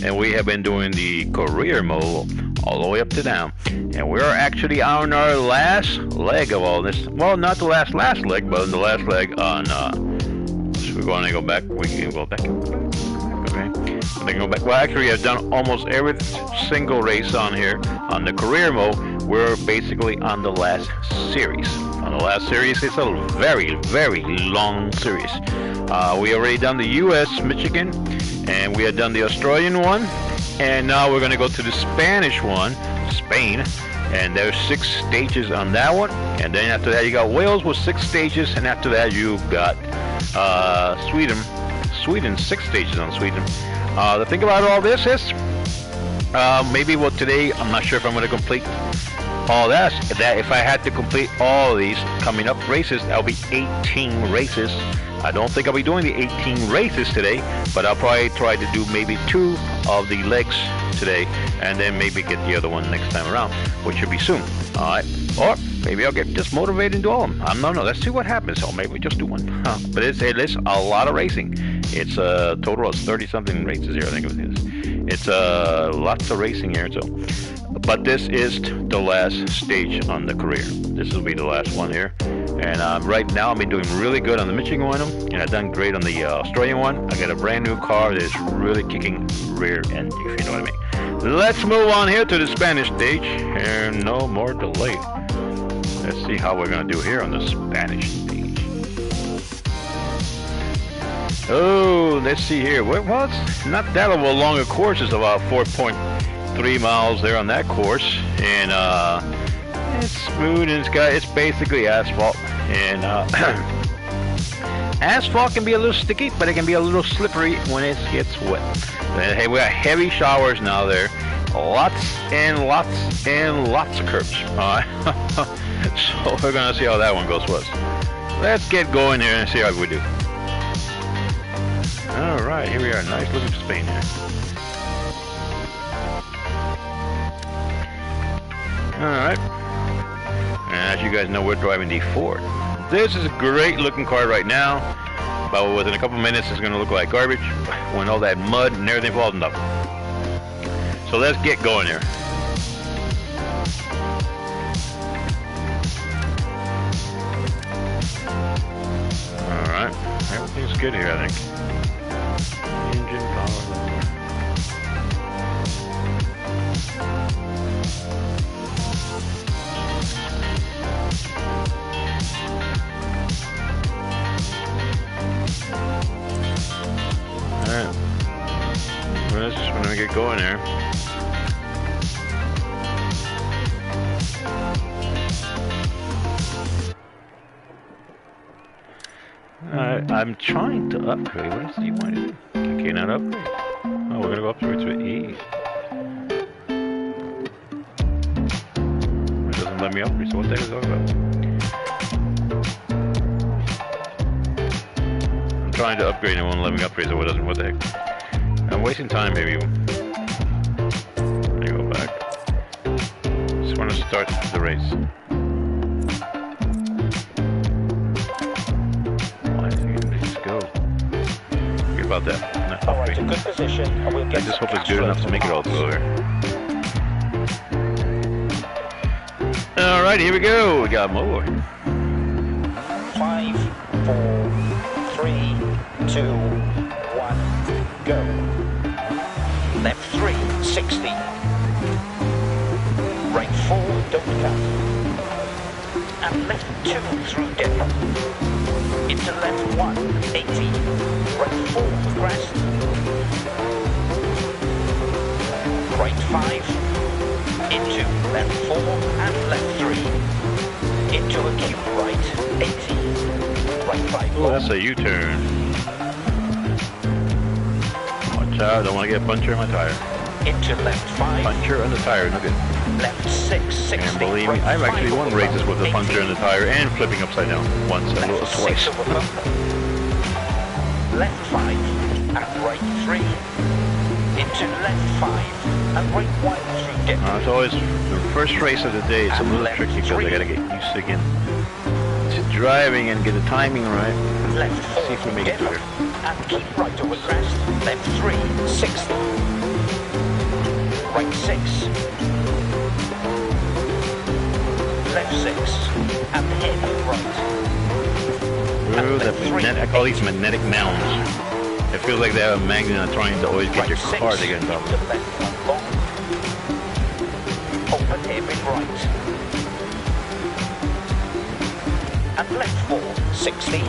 and we have been doing the career mode all the way up to down. And we're actually on our last leg of all this. Well, not the last leg, but the last leg on. So we're going to go back. We can go back. Okay. They go back. Well, actually, I've done almost every single race on here on the career mode. We're basically on the last series. On the last series, it's a very, very long series. We already done the U.S., Michigan, and we had done the Australian one, and now we're going to go to the Spanish one, Spain, and there's 6 stages on that one, and then after that you got Wales with 6 stages, and after that you've got Sweden, 6 stages on Sweden. The thing about all this is, maybe today, I'm not sure if I'm going to complete all that if I had to complete all of these coming up races, that'll be 18 races. I don't think I'll be doing the 18 races today, but I'll probably try to do maybe 2 of the legs today, and then maybe get the other one next time around, which should be soon. Alright, or maybe I'll get just motivated and do all of them. I don't know, let's see what happens. Or maybe we just do one. But it is a lot of racing. It's a total of 30 something races here, I think it is. It's lots of racing here, so. But this is the last stage on the career. This will be the last one here. And right now I've been doing really good on the Michigan one, and I've done great on the Australian one. I got a brand new car that is really kicking rear end, if you know what I mean. Let's move on here to the Spanish stage, and no more delay. Let's see how we're going to do here on the Spanish stage. Oh, let's see here. Well, it's not that of a longer course. It's about 4.3 miles there on that course, and it's smooth, and it's basically asphalt, and asphalt can be a little sticky, but it can be a little slippery when it gets wet. And hey, we got heavy showers now there, lots and lots and lots of curves. All right, so we're gonna see how that one goes for us. Let's get going here and see how we do. All right, here we are. Nice looking Spain here. Alright, and as you guys know, we're driving the Ford. This is a great looking car right now, but within a couple minutes it's going to look like garbage when all that mud and everything falls on top. So let's get going here. Alright, everything's good here, I think. Engine power. Alright, well, just when we get going there. Alright, I'm trying to upgrade. What else do you want to do? Okay, not upgrade. Oh, we're gonna go upgrade to E. It doesn't let me upgrade, so what the heck is that about? Trying to upgrade and it won't let me upgrade, so it doesn't. What the heck? I'm wasting time, maybe. Let me go back. Just want to start the race. I think just go. Forget about that. Not upgrade. Good position, and we'll get I just hope it's good enough to make it all through there. Alright, here we go. We got more. 5, 4, 3, 2, 1, go. Left 3, 60. Right 4, don't cut. And left 2 through dip. Into left 1, 80. Right 4 for crest. Right 5. Into left 4 and left 3. Into a cube right, 80. Right 5. Oh, that's a U-turn. Watch out, I don't want to get a puncture in my tire. Into left 5. Puncture on the tire, no good. Left 6, 60. And believe me, I've actually won races with a puncture in the tire and flipping upside down. Once, and twice. Left 5 and right 3. Into left 5 and right 1 through dip. It's always the first race of the day. It's a little tricky because I gotta get used to again to driving and get the timing right. Left 4 see if we make it dip. clear. And keep right over crest. Left 3, 60. feels that I call these magnetic mounds. It feels like they have a magnet trying to always get your car to get in trouble. Open hairpin right. And left 4, 60.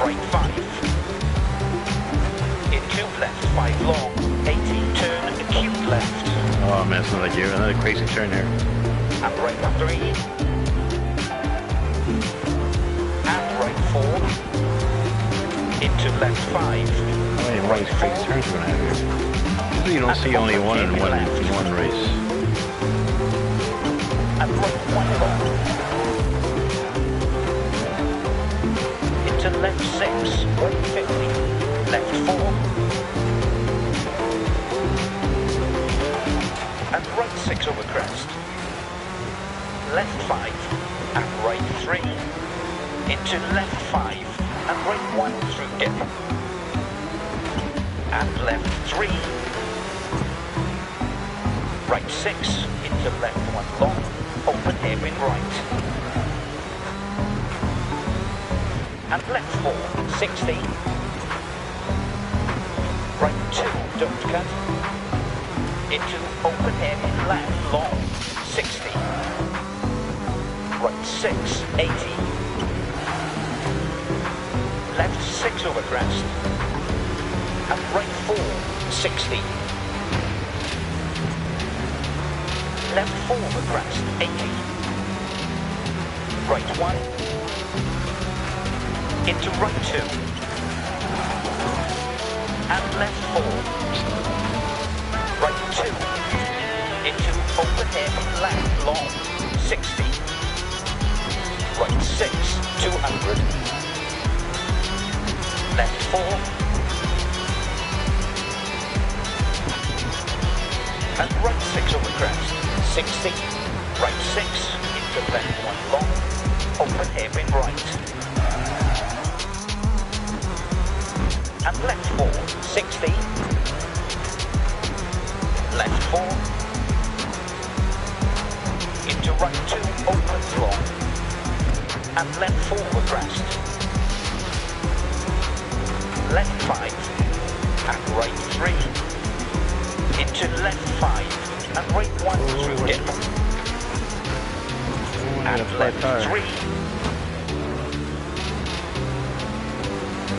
Right 5. Into left 5 long, 80. Turn acute left. Oh man, it's not like you. Another crazy turn there. And right 3. And right 4. Into left 5. How many more crazy turns we're gonna have here? Usually you don't see only one in one race. And right 1 long. Into left 6, 150. Left 4. And right 6 over crest. Left 5 and right 3. Into left 5 and right 1 through dip. And left 3. Right 6 into left 1 long. Open hairpin right. And left 4, 60. Right 2, don't cut. Into open hairpin left long, 60. Right 6, 80. Left 6 over crest. And right 4, 60. Left 4 over crest, 80. Right 1. Into right 2. And left 4. Right 2. Into open hairpin left long, 60. Right 6, 200. Left 4. And right 6 over crest, 60. Right 6 into left 1 long. Open hairpin right. And left 4, 60. Left 4. Into right 2, open long. And left 4 over crest. Left 5. And right 3. Into left 5. And right 1 through dip. And left 3.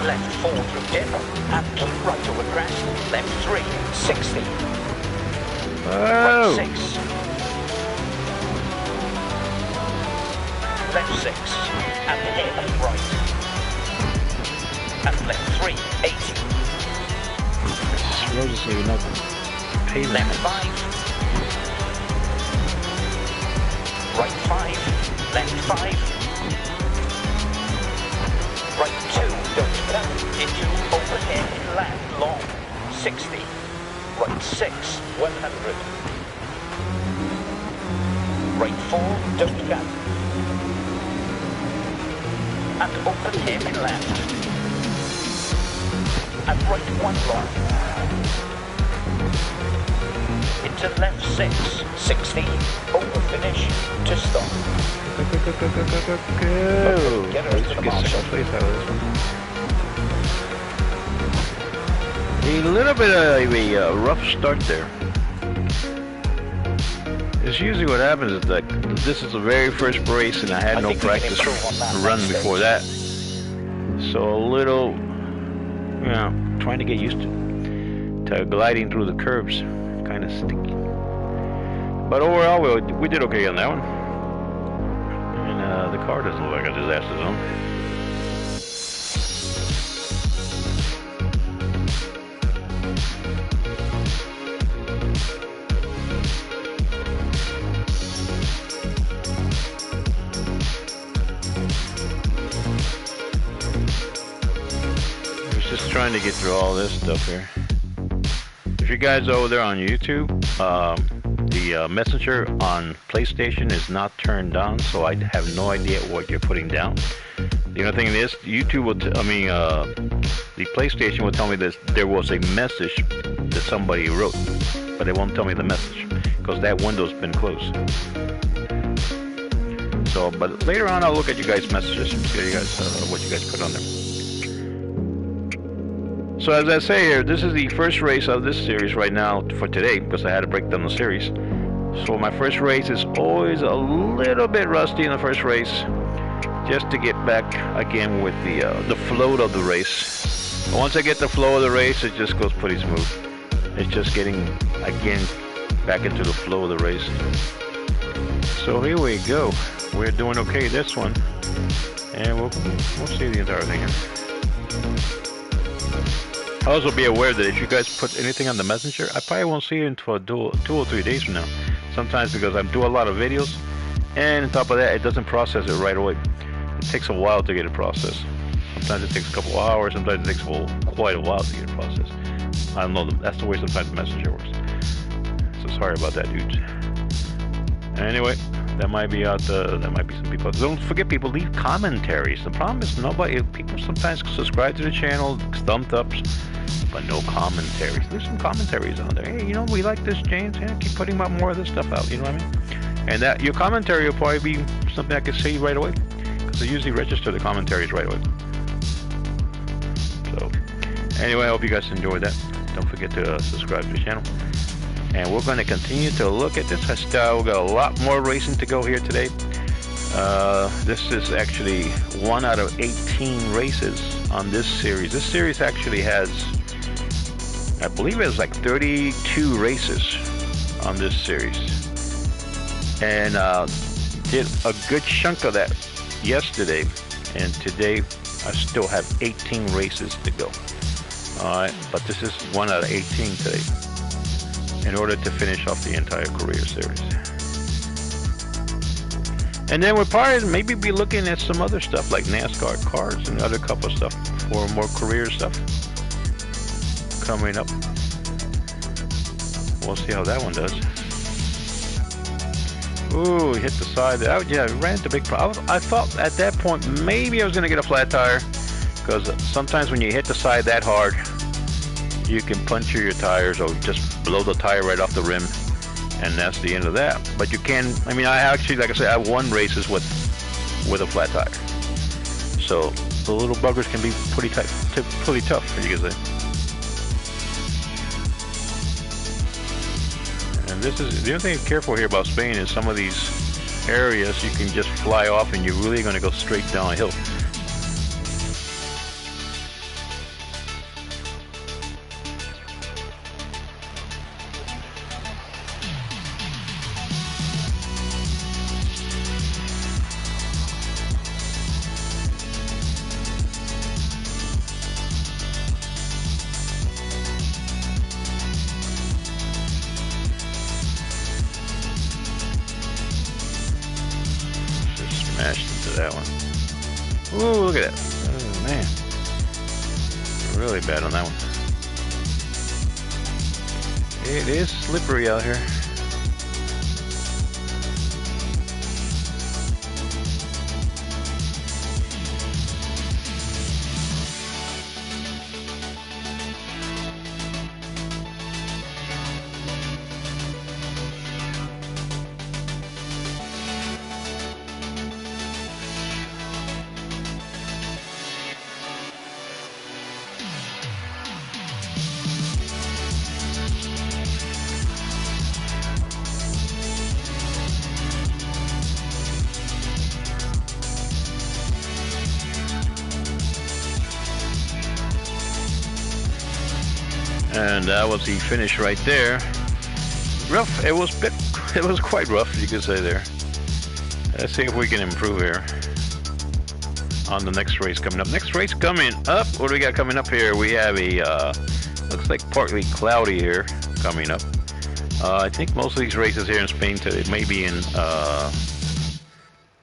Left 4 through dip. And keep right over crest. Left 3, 60. Right 6. Left 6. And hairpin right. And left 3, 80. This road is even up. Left 5. Right 5. Left 5. Right 2, don't cut. Into open hairpin left long, 60. Right 6, 100. Right 4, don't cut. And open hairpin left. And right 1 long. Into left 6, 60. Over finish to stop. Go. Get her to the marshal. A little bit of a rough start there. It's usually what happens is that this is the very first race and I had no practice run before that. So a little, you know, trying to get used to gliding through the curves. Kind of sticky. But overall, we did okay on that one. And the car doesn't look like a disaster zone. Just trying to get through all this stuff here. If you guys over there on YouTube, the messenger on PlayStation is not turned on, so I have no idea what you're putting down. The only thing is, YouTube will, the PlayStation will tell me that there was a message that somebody wrote, but it won't tell me the message because that window's been closed. So, but later on, I'll look at you guys' messages and see you guys what you guys put on there. So as I say here, this is the first race of this series right now for today because I had to break down the series. So my first race is always a little bit rusty in the first race, just to get back again with the flow of the race. Once I get the flow of the race, it just goes pretty smooth. It's just getting again back into the flow of the race. So here we go. We're doing okay this one, and we'll see the entire thing here. Also be aware that if you guys put anything on the messenger, I probably won't see it until 2 or 3 days from now. Sometimes because I'm doing a lot of videos, and on top of that, it doesn't process it right away. It takes a while to get it processed. Sometimes it takes a couple of hours, sometimes it takes quite a while to get it processed. I don't know, that's the way sometimes the messenger works. So sorry about that, dudes. Anyway, that might be out. That might be some people. Don't forget, people, leave commentaries. The problem is people sometimes subscribe to the channel, thumbs ups, but no commentaries. There's some commentaries on there. Hey, you know, we like this, James. Yeah, keep putting out more of this stuff out. You know what I mean? And that your commentary will probably be something I can see right away, because I usually register the commentaries right away. So, anyway, I hope you guys enjoyed that. Don't forget to subscribe to the channel. And we're going to continue to look at this. We've got a lot more racing to go here today. This is actually 1 out of 18 races on this series. This series actually has, I believe it was like 32 races on this series. And did a good chunk of that yesterday. And today I still have 18 races to go. Alright, but this is 1 out of 18 today, in order to finish off the entire career series. And then we'll probably maybe be looking at some other stuff like NASCAR cars and other couple of stuff for more career stuff coming up. We'll see how that one does. Ooh, hit the side. Yeah, ran into big problem. I thought at that point maybe I was going to get a flat tire, because sometimes when you hit the side that hard, you can puncture your tires or just blow the tire right off the rim, and that's the end of that. But you can, I mean, I actually, like I said, I won races with a flat tire. So the little buggers can be pretty tough, as you can say. And this is the other thing to be careful here about Spain is some of these areas you can just fly off and you're really going to go straight down a hill. Smashed into that one. Ooh, look at that. Oh, man. Really bad on that one. It is slippery out here. And that was the finish right there. Rough. It was quite rough, you could say there. Let's see if we can improve here on the next race coming up. Next race coming up. What do we got coming up here? We have a looks like partly cloudy here coming up. I think most of these races here in Spain today may be in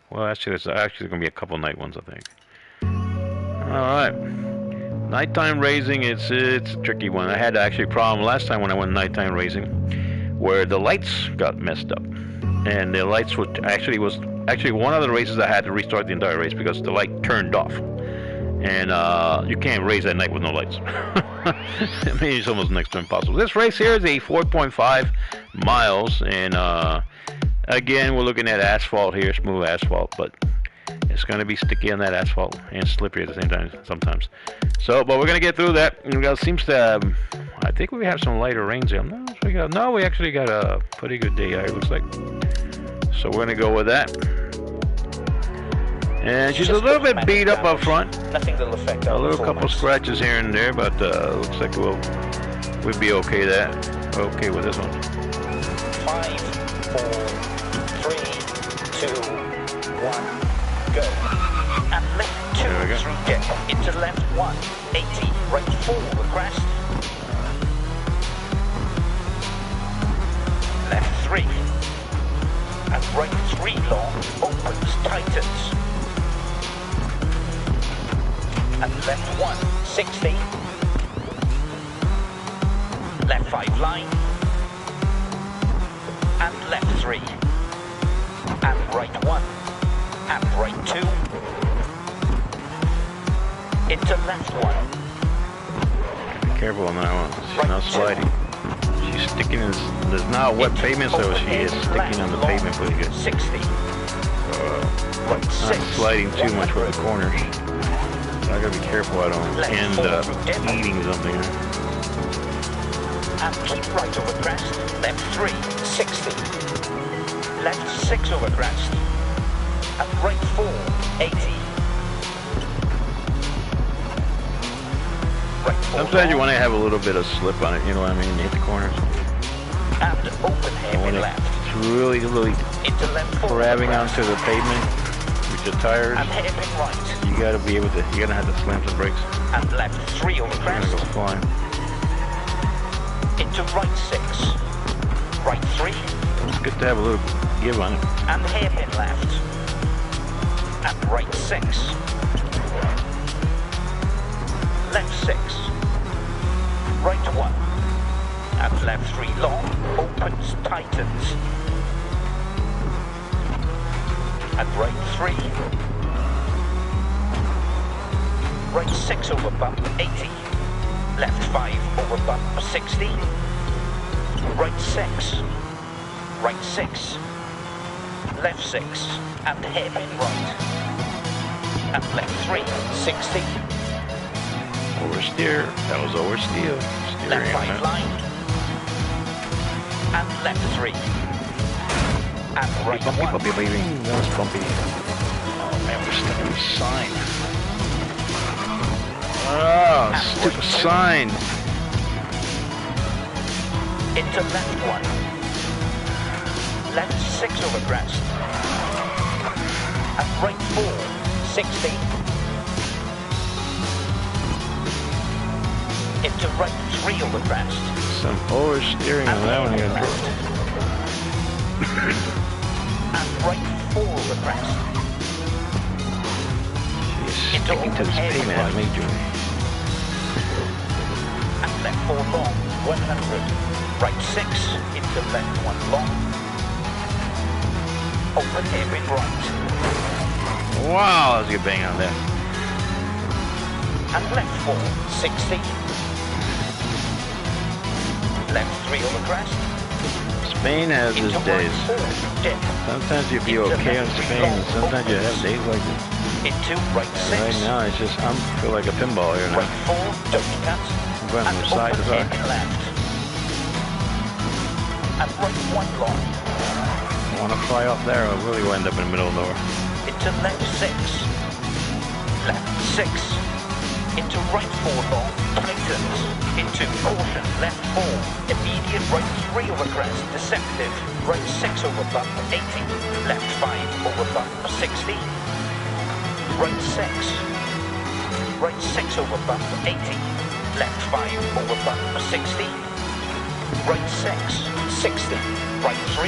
well, actually there's actually going to be a couple night ones, I think. All right. Nighttime racing, it's a tricky one. I had actually a problem last time when I went nighttime racing, where the lights got messed up, and the lights would actually one of the races I had to restart the entire race because the light turned off, and you can't race at night with no lights. I mean, it's almost next to impossible. This race here is a 4.5 miles, and Again, we're looking at asphalt here, smooth asphalt, but it's going to be sticky on that asphalt and slippery at the same time sometimes. So, but we're going to get through that. It seems to, I think we have some lighter rains here. No, we actually got a pretty good day here, it looks like. So we're going to go with that. And she's a little bit beat up up front. Nothing that'll affect A our little couple performance. scratches here and there, but looks like we'll be okay okay with this one. 5, 4, 3, 2, 1, go. And left 2 There we go. through dip. Into left 1, 80, right 4 over crest. Left 3. And right 3 long, opens, tightens. And left 1, 60. Left 5 line. And left 3. And right 1. And right 2. Into left 1. Be careful on that one. She's not sliding. She's sticking in. There's not a wet Into pavement, so she is open sticking on the left pavement pretty good. 60. Right 6. Not sliding too much with the corners. So I gotta be careful I don't Left end 4 up through dip. eating something. And keep right over crest. Left 3, 60. Left 6 over crest. And right 4, 80. Right 4 Sometimes you long. want to have a little bit of slip on it, you know what I mean? Hit the corners. And open And hairpin when left. it's really Into left 4 grabbing over crest. onto the pavement with your tires, And hairpin right. you gotta be able to, you're gonna have to slam some brakes. And left 3 over You're crest. gonna go flying. Into right 6. Right 3. It's good to have a little give on it. And hairpin left. And right 6. Left 6. Right 1. And left 3 long. Opens, tightens. And right 3. Right 6 over bump 80. Left 5 over bump 60. Right 6. Right 6. Left 6. And hairpin right. And left 3. 60. Oversteer. That was oversteer. Left Steering on 5 that. line. And left 3. And right Bumpy, 1. bumpy, baby. That was bumpy. Oh man, we're stuck in the sign. Oh, stupid sign. Into left 1. Left 6 over crest. And right 4. 60. Into right 3 over crest. Some oversteering on that one here. left. And right 4 over crest. She's Into sticking to open this hairpin pavement right. majorly. And left 4 long, 100. Right 6 into left 1 long. Open hairpin right. Wow, that was a good bang on there. And left 4, 60. Left 3 over crest. Spain has its Into days. right 4, dip. Sometimes you'll be okay on Spain, and sometimes you have days like this. Into right 6. Right now, it's just, I feel like a pinball here now. Right 4, don't cut. I'm going And from side to open side. hairpin left. And right 1 long. I want to fly off there, I'll really wind up in the middle of nowhere. Into left 6. Left 6. Into right 4 long. Tightens. Into caution. Left 4. Immediate right 3 over crest. Deceptive. Right 6 over bump 80. Left 5 over bump 60. Right 6. Right 6 over bump 80. Left 5 over bump 60. Right 6. 60. Right 3.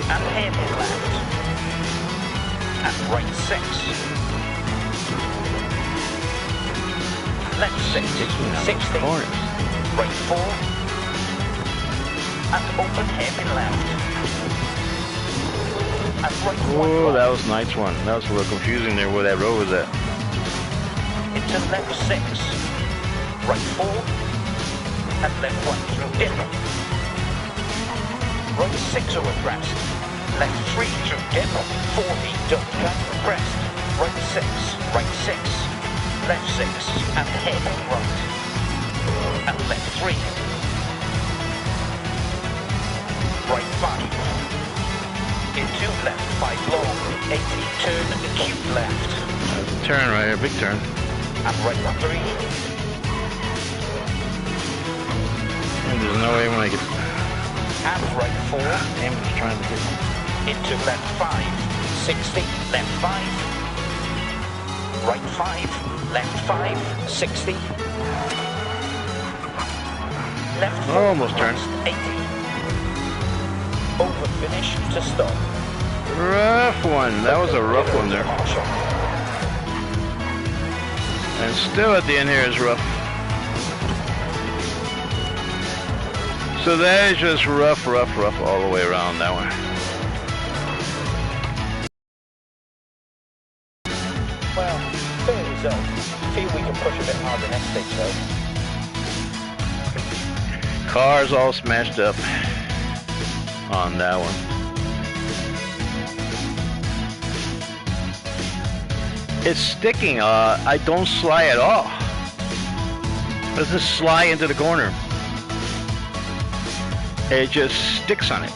And hairpin left. And right 6. Left 6. 60. Corners. Right 4. And open hairpin left. And right 1 Oh, long. that was a nice one. That was a little confusing there where that road was at. Into left 6. Right 4. And left 1 through dip. right 6 over crest. Left 3 through dip, 40, double cut, crest. Right 6, right 6. Left 6, and head right. And left 3. Right 5. Into left 5 long, 80, turn acute left. That's a turn right here, big turn. And right 3. And there's no way when I get... And right 4. I'm just trying to get... Into left 5, 60, left 5. Right 5, left 5, 60. Left 4, almost turned. 80. Over finish to stop. Rough one. That was a rough one there. And still at the end here is rough. So that is just rough all the way around that one. Well, fair result. Feel we can push a bit harder next stage though. Car's all smashed up on that one. It's sticking. I don't slide at all. It doesn't slide into the corner. It just sticks on it.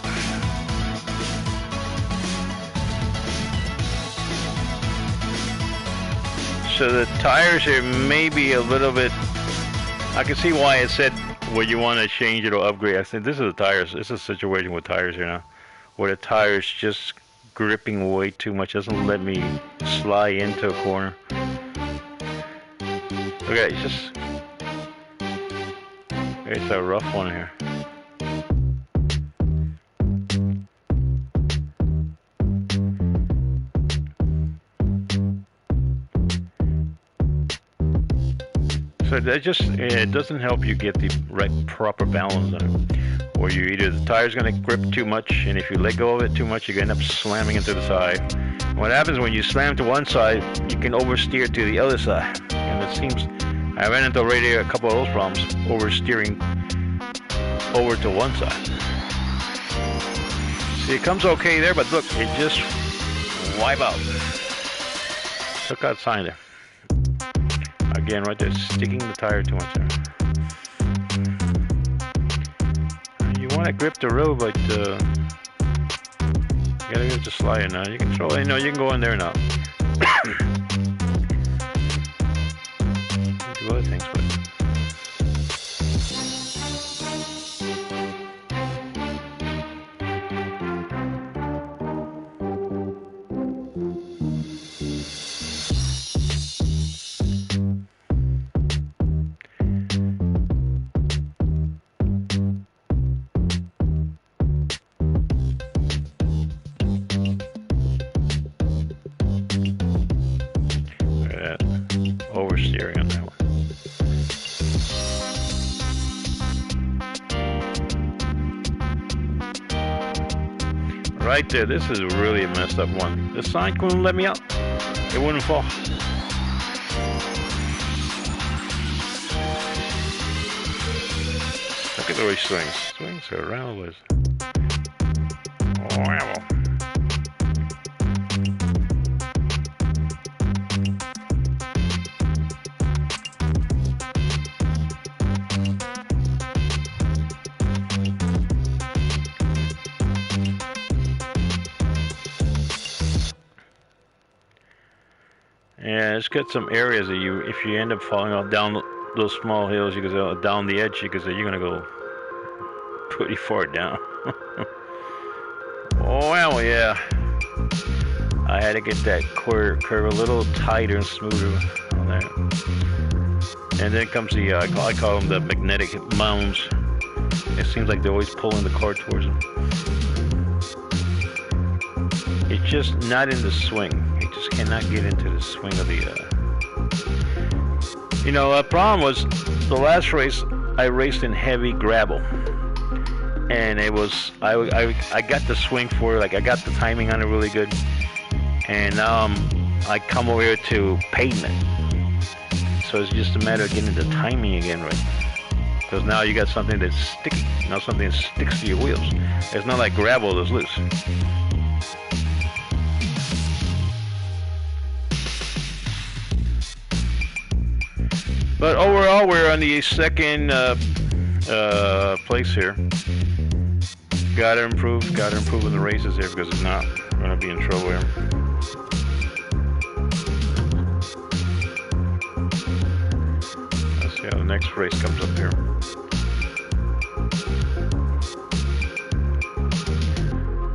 So the tires here may be a little bit... I can see why it said where you want to change it or upgrade. I think this is the tires. This is a situation with tires here now, where the tires just gripping way too much. Doesn't let me slide into a corner. Look at it. It's a rough one here. So that just, it doesn't help you get the right proper balance on it. Or you either the tire's going to grip too much, and if you let go of it too much, you end up slamming into the side. What happens when you slam to one side, you can oversteer to the other side. And it seems, I ran into already a couple of those problems, oversteering over to one side. See, it comes okay there, but look, it just wipe out. Look outside there. Again, right there, sticking the tire too much there. You want to grip the road, but you gotta get the slider now. You can throw it, you can go in there now. Do other things, but oversteering on that one. Right there, this is really a messed up one. The sign couldn't let me out. It wouldn't fall. Look at the way he swings. Swings around with. Wow. Yeah, it's got some areas that if you end up falling off down those small hills, you can go down the edge. You can say you're gonna go pretty far down. Oh well, yeah. I had to get that curve a little tighter and smoother on that. And then comes the I call them the magnetic mounds. It seems like they're always pulling the car towards them. It's just not in the swing. It just cannot get into the swing of the. The problem was the last race I raced in heavy gravel, and it was I got the swing for it. Like I got the timing on it really good, and now I come over here to pavement, so it's just a matter of getting the timing again right. Because now you got something that's sticky. Now something that sticks to your wheels. It's not like gravel that's loose. But overall, we're on the second place here. Gotta improve in the races here, because if not, we're gonna be in trouble here. Let's see how the next race comes up here.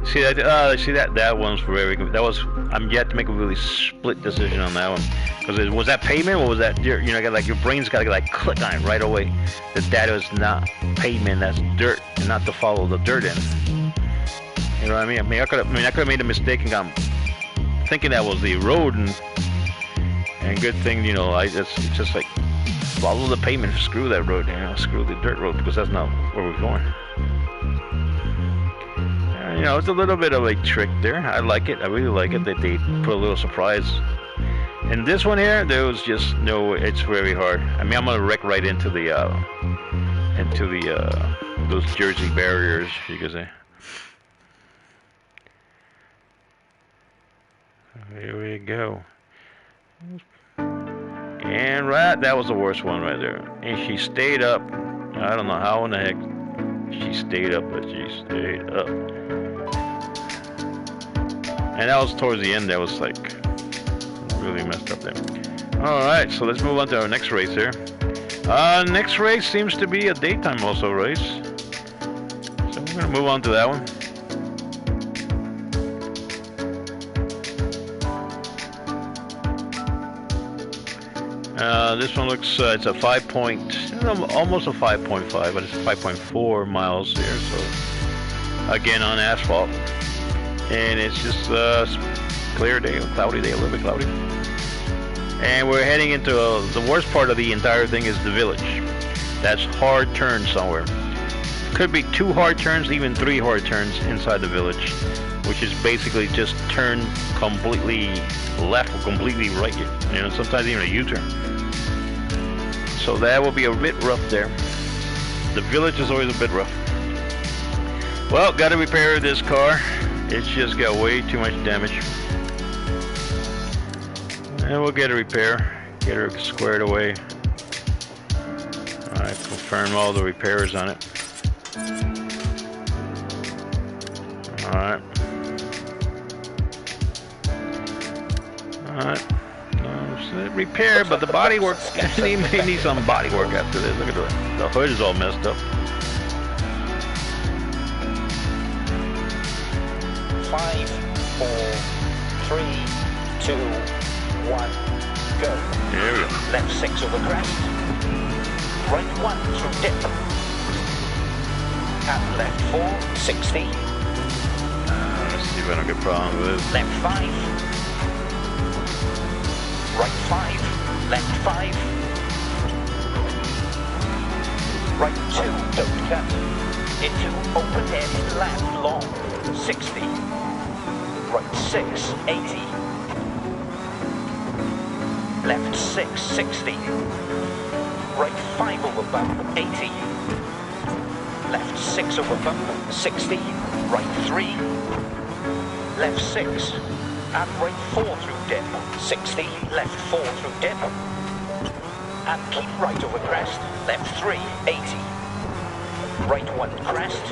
See that one's very good. That was, I'm yet to make a really split decision on that one. Because was that pavement, or was that, you know, like your brain's got to like click on it right away that is not pavement, that's dirt, and not to follow the dirt in. You know what I mean? I could have made a mistake and gone thinking that was the road, and good thing, you know, it's just like follow the pavement, screw that road, you know, screw the dirt road, because that's not where we're going. You know, it's a little bit of a trick there. I like it. I really like it that they put a little surprise. In this one here, there was just no. It's very hard. I mean, I'm gonna wreck right into the those Jersey barriers, you could say. Here we go. And that was the worst one right there. And she stayed up. I don't know how in the heck she stayed up, but she stayed up. And that was towards the end. That was like really messed up there. Alright, so let's move on to our next race here. Next race seems to be a daytime also race. So we're going to move on to that one. This one looks, it's a almost a 5.5, but it's 5.4 miles here. So again on asphalt. And it's just clear day, cloudy day, a little bit cloudy. And we're heading into the worst part of the entire thing is the village. That's hard turns somewhere. Could be 2 hard turns, even 3 hard turns inside the village, which is basically just turn completely left or completely right. You know, sometimes even a U-turn. So that will be a bit rough there. The village is always a bit rough. Well, got to repair this car. It's just got way too much damage. And we'll get a repair. Get her squared away. Alright, confirm all the repairs on it. Alright. Alright. Repair, but the body work, he may need some body work after this. Look at the hood is all messed up. 5, 4, 3, 2, 1, go. There we go. Left 6 over crest. Right 1 through dip. And left 4, 60. Let's see if I don't get problems with this. Left 5. Right 5. Left 5. Right 2, don't cut. Into open end left long. 60. Right 6, 80. Left 6, 60. Right 5 over bump, 80. Left 6 over bump, 60. Right 3. Left 6. And right 4 through dip, 60. Left 4 through dip. And keep right over crest. Left 3, 80. Right 1 crest.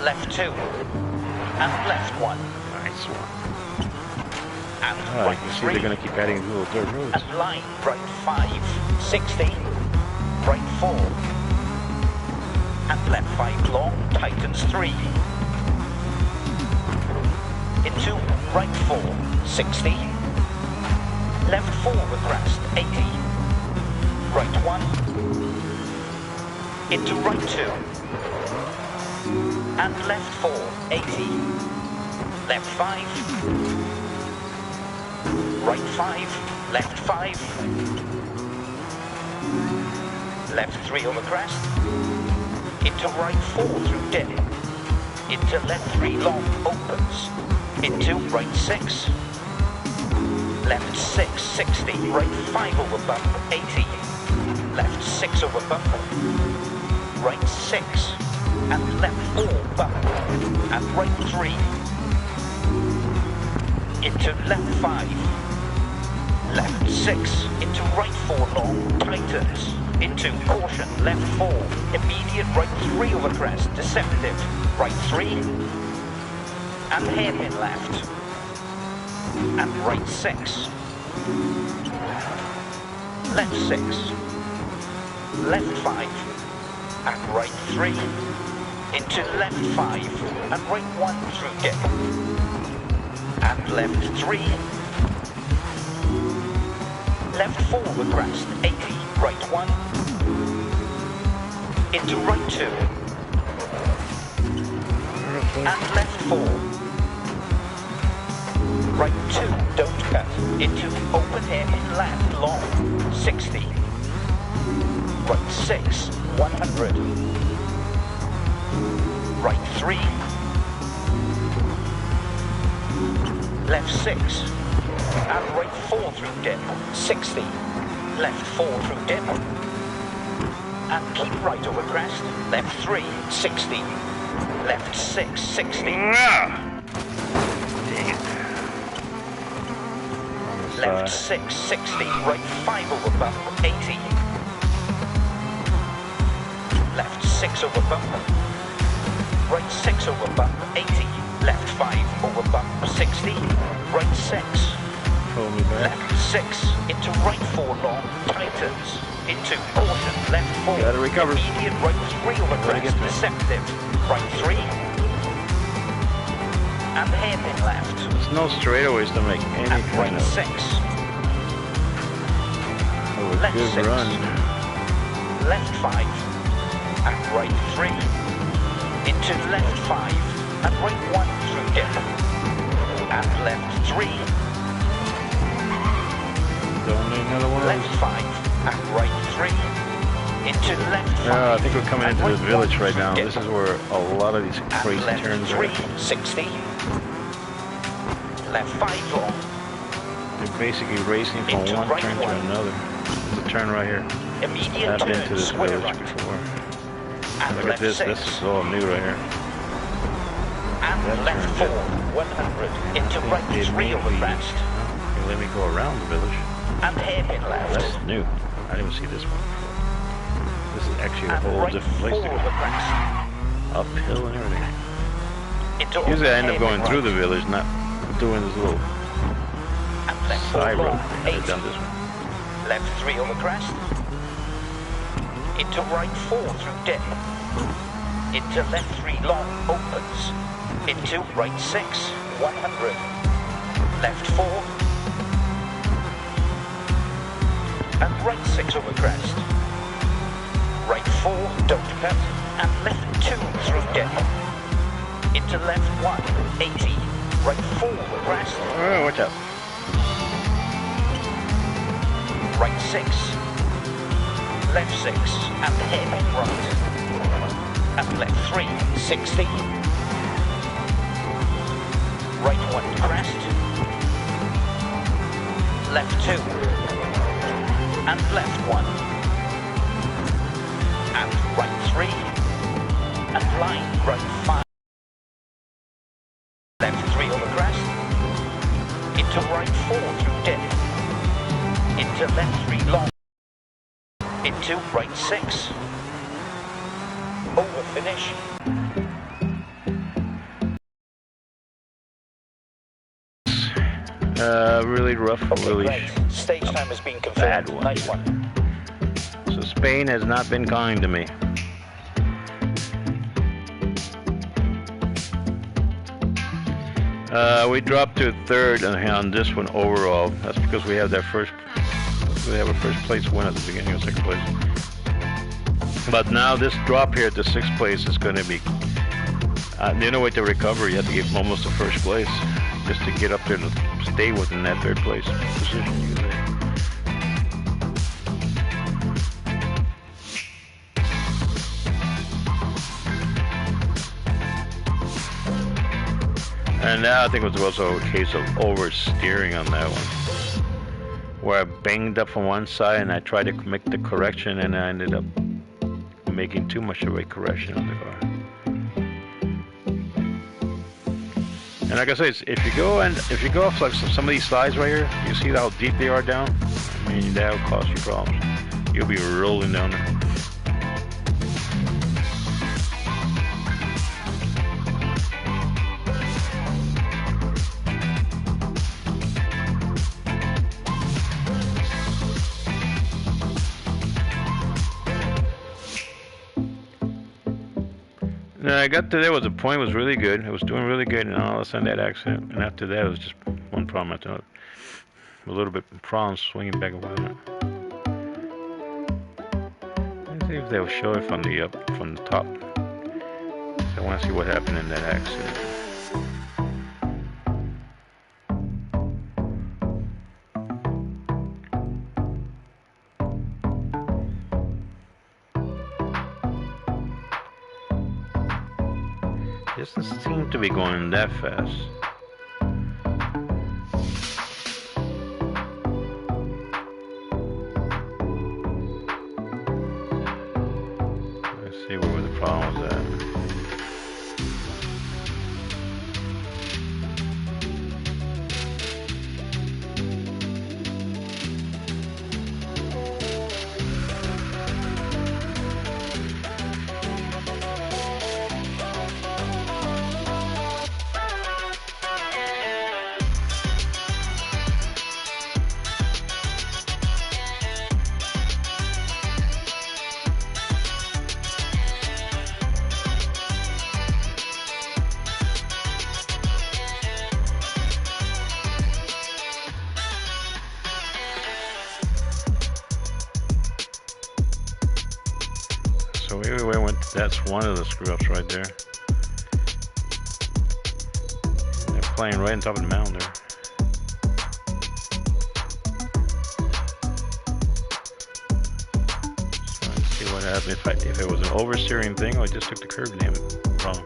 Left 2, and left 1. Nice one. And Oh, right you can see 3, they're going to keep adding little dirt roads. and line right 5, 60, right 4, and left 5 long, tightens 3, into right 4, 60, left 4 with crest, 80, right 1, into right 2, and left 4, 80, left 5, right 5, left 5, left 3 over crest, into right 4 through dip, into left 3 long opens, into right 6, left 6, 60, right 5 over bump, 80, left 6 over bump, right 6, and left 4 bump, and right 3, into left 5, left 6, into right 4 long, tightens, into caution, left 4, immediate right 3 over crest, deceptive, right 3, and hairpin left, and right 6, left 6, left 5, and right 3, into left 5, and right 1 through dip, and left 3, left 4 with crest, 80, right 1, into right 2, and left 4, right 2, don't cut, into open hairpin left, long, 60, right 6, 100, right 3, left 6, and right 4 through dip, 60, left 4 through dip, and keep right over crest, left 3, 60, left 6, 60, left 6, 60, right 5 over bump, 80, left 6 over bump, right 6 over bump, 80, left 5 over bump, 60, right 6, left 6, into right 4 long, tightens, into caution, left 4, gotta recover. immediate right 3 over crest, deceptive, right 3, and hairpin left, There's no straightaways to make any and kind right of 6, left good 6, run. left 5, and right 3, into left 5, and right 1 through dip, and left 3, Don't need another one of left those. 5, and right 3, into left 5. I think we're coming and into this right village 1 right through now. dip, This is where a lot of these and crazy left turns 3, are. 60, left 5 long, They're basically racing from into one right turn to 1. another. There's a turn right here. immediate I've been to turn, this square village right, before. and Look at left this. 6, This is all new right here. and that left turn 4, did. 100, into They- right they 3 may over be- crest, Okay, let me go around the village. and hairpin left. That's new. I didn't even see this one before. This is actually a And whole right different place 4 to over go. crest, Uphill and everything. into Usually I end up hairpin going through right, the village, not doing this little and left 4 side road long, thing. I've 80, done this one. left 3 over crest, into right 4 through dip, into left 3 long, opens, into right 6, 100, left 4, and right 6 over crest, right 4, don't cut, and left 2 through dip, into left 1, 80, right 4 over crest, Oh, watch out. right 6, left 6, and hairpin right, and left 3, 60, right 1 crest, left 2, and left 1, and right 3, and line right 5, left 3 over crest, into right 4 through dip, into left 3 long, into right 6, over finish, Really rough, okay, really great. Stage time has been bad confirmed. one. Nice one. So Spain has not been kind to me. We dropped to third on this one overall. That's because we have a first place win at the beginning of second place. But now this drop here to sixth place is going to be. The only way to recover, you have to give almost the first place just to get up there to stay within that third place position. You can say. And now I think it was also a case of oversteering on that one. where I banged up from one side and I tried to make the correction and I ended up making too much of a correction on the car. And like I said, if you go off like some of these slides right here, you see how deep they are down. I mean, that will cause you problems. You'll be rolling down there. And I got to there was a point, it was really good. It was doing really good, and all of a sudden that accident. And after that, it was just one problem after another. A little bit of problems swinging back and forth. Let's see if they'll show it from the top. So I want to see what happened in that accident. It doesn't seem to be going that fast. Let's see where the problem was at. So anyway, that's one of the screw ups right there. They're playing right on top of the mountain there. So let's see what happened if it was an oversteering thing or I just took the curb damn wrong.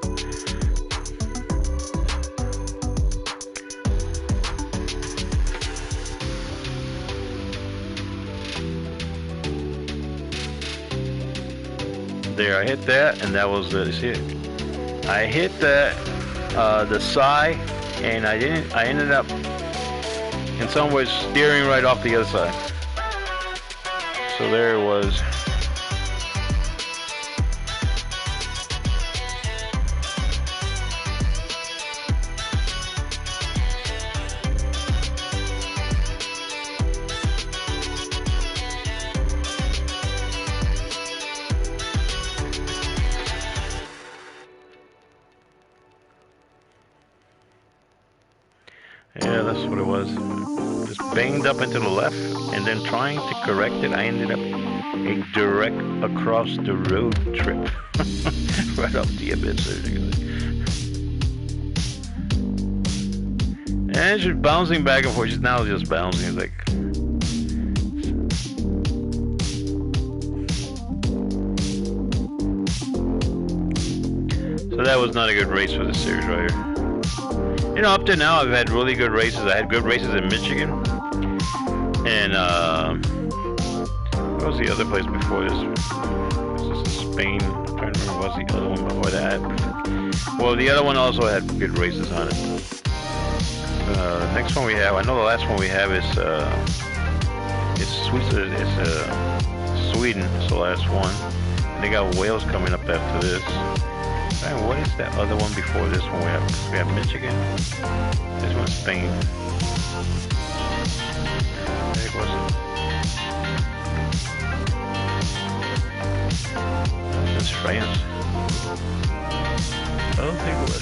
There, I hit that, and that was the. See it? I hit the side, and I ended up in some ways steering right off the other side. So there it was. Yeah, that's what it was. Just banged up into the left, and then trying to correct it, I ended up a direct across the road trip. Right off the abyss. And it's just bouncing back and forth, just now just bouncing. It's like... So that was not a good race for the series right here. You know, up to now, I've had really good races. I had good races in Michigan. And, what was the other place before this? This is Spain. I'm trying to remember what was the other one before that. Well, the other one also had good races on it. Next one we have, I know the last one we have is, Sweden. It's the last one. And they got Wales coming up after this. And what is that other one before this one? We have Michigan. This one's Spain. It wasn't. This is France. I don't think it was.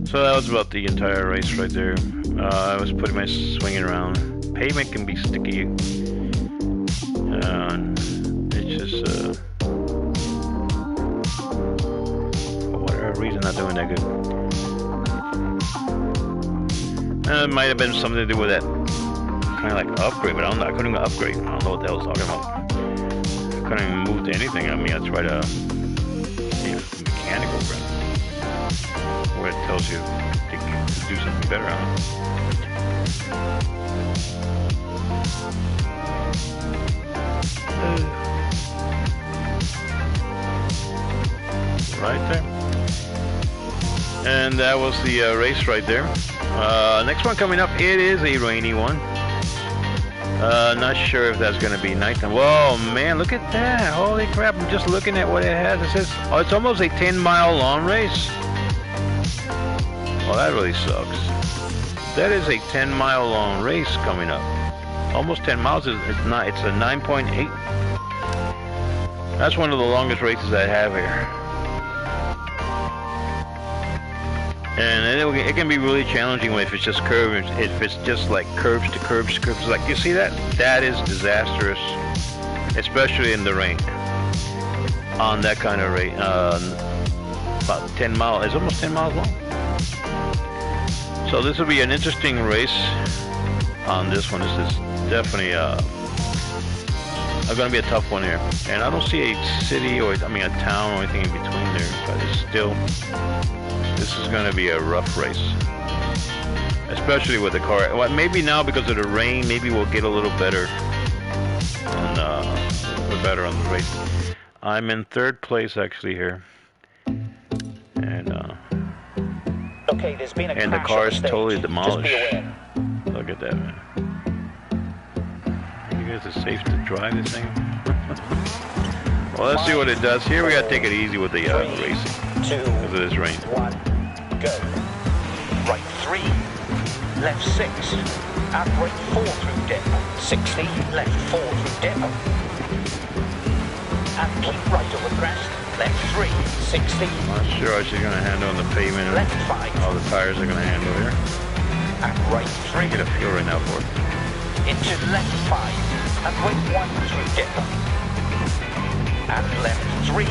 So that was about the entire race right there. I was putting my swinging around. Pavement can be sticky. It's just, for whatever reason, not doing that good. It might have been something to do with that kind of like upgrade, but I couldn't upgrade. I don't know what the hell I was talking about. I couldn't even move to anything. I mean, I tried to, mechanical run, where it tells you to do something better on it. Right there. And that was the race right there. Next one coming up, it is a rainy one. Not sure if that's going to be nighttime. Whoa, man, look at that. Holy crap, I'm just looking at what it has. It says, oh, it's almost a 10-mile long race. Oh, that really sucks. That is a 10-mile long race coming up. Almost 10 miles. It's a 9.8. That's one of the longest races I have here. And it can be really challenging if it's just curves. If it's just like curves to curves to curves, like you see that? That is disastrous, especially in the rain. On that kind of rate, about 10 miles. It's almost 10 miles long. So this will be an interesting race on this one. This is definitely going to be a tough one here. And I don't see a city or a town or anything in between there, but it's still. This is going to be a rough race, especially with the car. Well, maybe now because of the rain, maybe we'll get a little better on the race. I'm in third place actually here, and okay, there's been a and the car is totally demolished. Look at that, man. You guys are safe to drive this thing. Well, let's see what it does. Here we gotta take it easy with the racing because of this rain. 1, go. Right 3, left 6, and right 4 through dip. 60, left 4 through dip. And keep right over crest. Left 3, 60. I'm not sure how she's gonna handle on the pavement. Left 5. All the tires are gonna handle here. And right 3. I get a feel right now for it. Into left 5, and right 1 through dip. And left 3.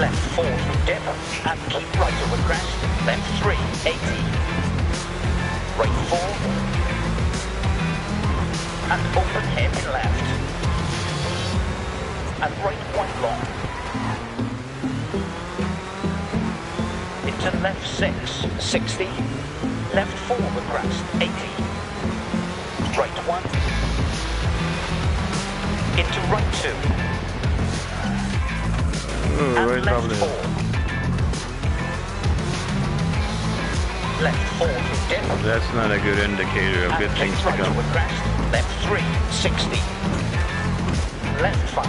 Left 4 through dip, and keep right over crest. Left 3, 80. Right 4. And open hairpin left. And right 1 long. Into left 6, 60. Left 4 over crest, 80. Right 1. Into right 2. Ooh, and right left there. 4. Left 4 through dip. That's not a good indicator of good things to right come. over crest. Left 3, 60. Left 5.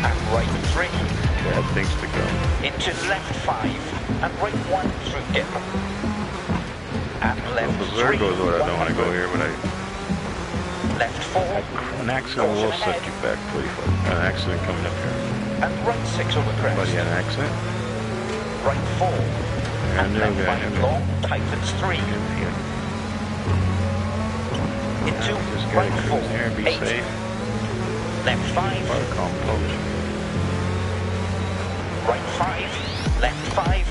And right 3. Bad things to come. Into left 5. And right 1 through dip. And left 3. Goes where I don't want to go here, but Left 4. an accident will set you back pretty far. An accident coming up here. And right 6 over crest. Somebody had an accident. Right 4. And there we go. Left 5 long, tightens 3. Into Just right gotta 4. cruise here and be 8. safe. Left 5. Or calm approach. Right 5. Left 5.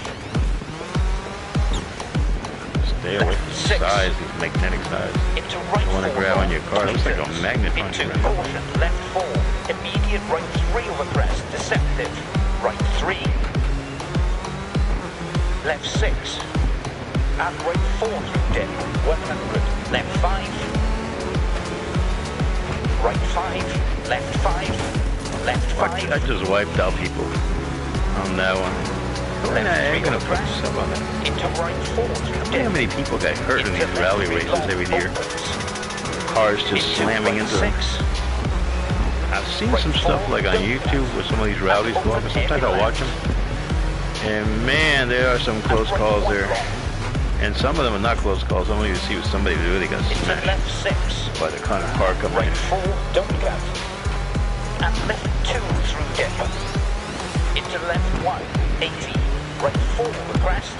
Stay away from the 6. sides, these magnetic sides. Into right You want to 4. grab on your car. It looks like a magnet on Into you. caution. Left 4. Immediate right 3 over crest. Deceptive. Right 3. Left 6. And right 4 through dip. 100. Left 5. Right 5. Left 5. Left 5. I just wiped out people on that one. I'm gonna put stuff on that. Into right 4 through How dip. many people get hurt in these rally races every year? Cars just slamming into them. I've seen some stuff like on YouTube where some of these rallies go up, and sometimes I watch them. And man, there are some close calls there. And some of them are not close calls. Some of you see somebody really got smashed Left 6. by the kind of car coming Right in. 4, don't cut. And left 2 through dip. Into left 1, 80. Right 4, the crest.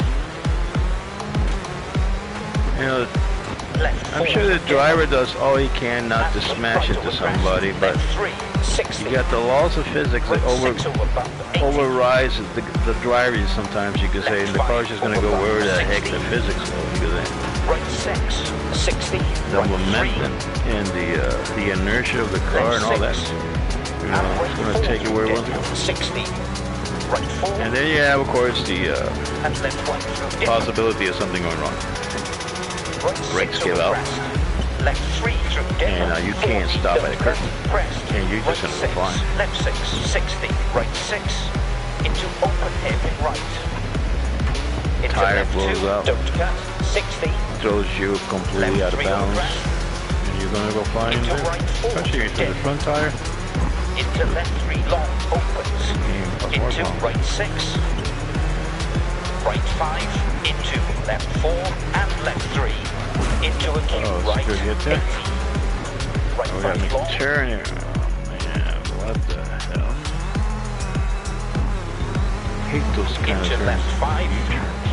You know, Left 4. I'm sure the driver does all he can not to smash it to somebody, but Left 3, 60. you got the laws of physics that Right 6 over bump, 80. overrides the driver sometimes, you could say, and the car's just going to go where the heck the physics go, because right 6, 60, the right momentum and the inertia of the car and all that. You know, it's going to take it where it wants to go. 60, right 4. And then you have, of course, the And left 1 through dip. possibility of something going wrong. Right Brakes 6 give over out. crest. Left 3 through dip. And you can't stop at a curve. Crest. And you're just Right going to go 6, flying. left 6, 60, right 6, into open hairpin right. Into Tire left blows 2, out. don't cut, 60, Throws you completely left out of 3 over bounds. crest. And you're going to go flying Into there. right 4 Especially if through it's the dip. front tire. Into left 3 long opens. Plus more Into pounds. right 6. Right 5. Into left 4 and left 3. Into a cube Oh, it's right good hit there. 80. Right Oh, we got 5 long. a turn here. Oh, man. What the hell? Hate those kind of Into turns. left 5. U-turns.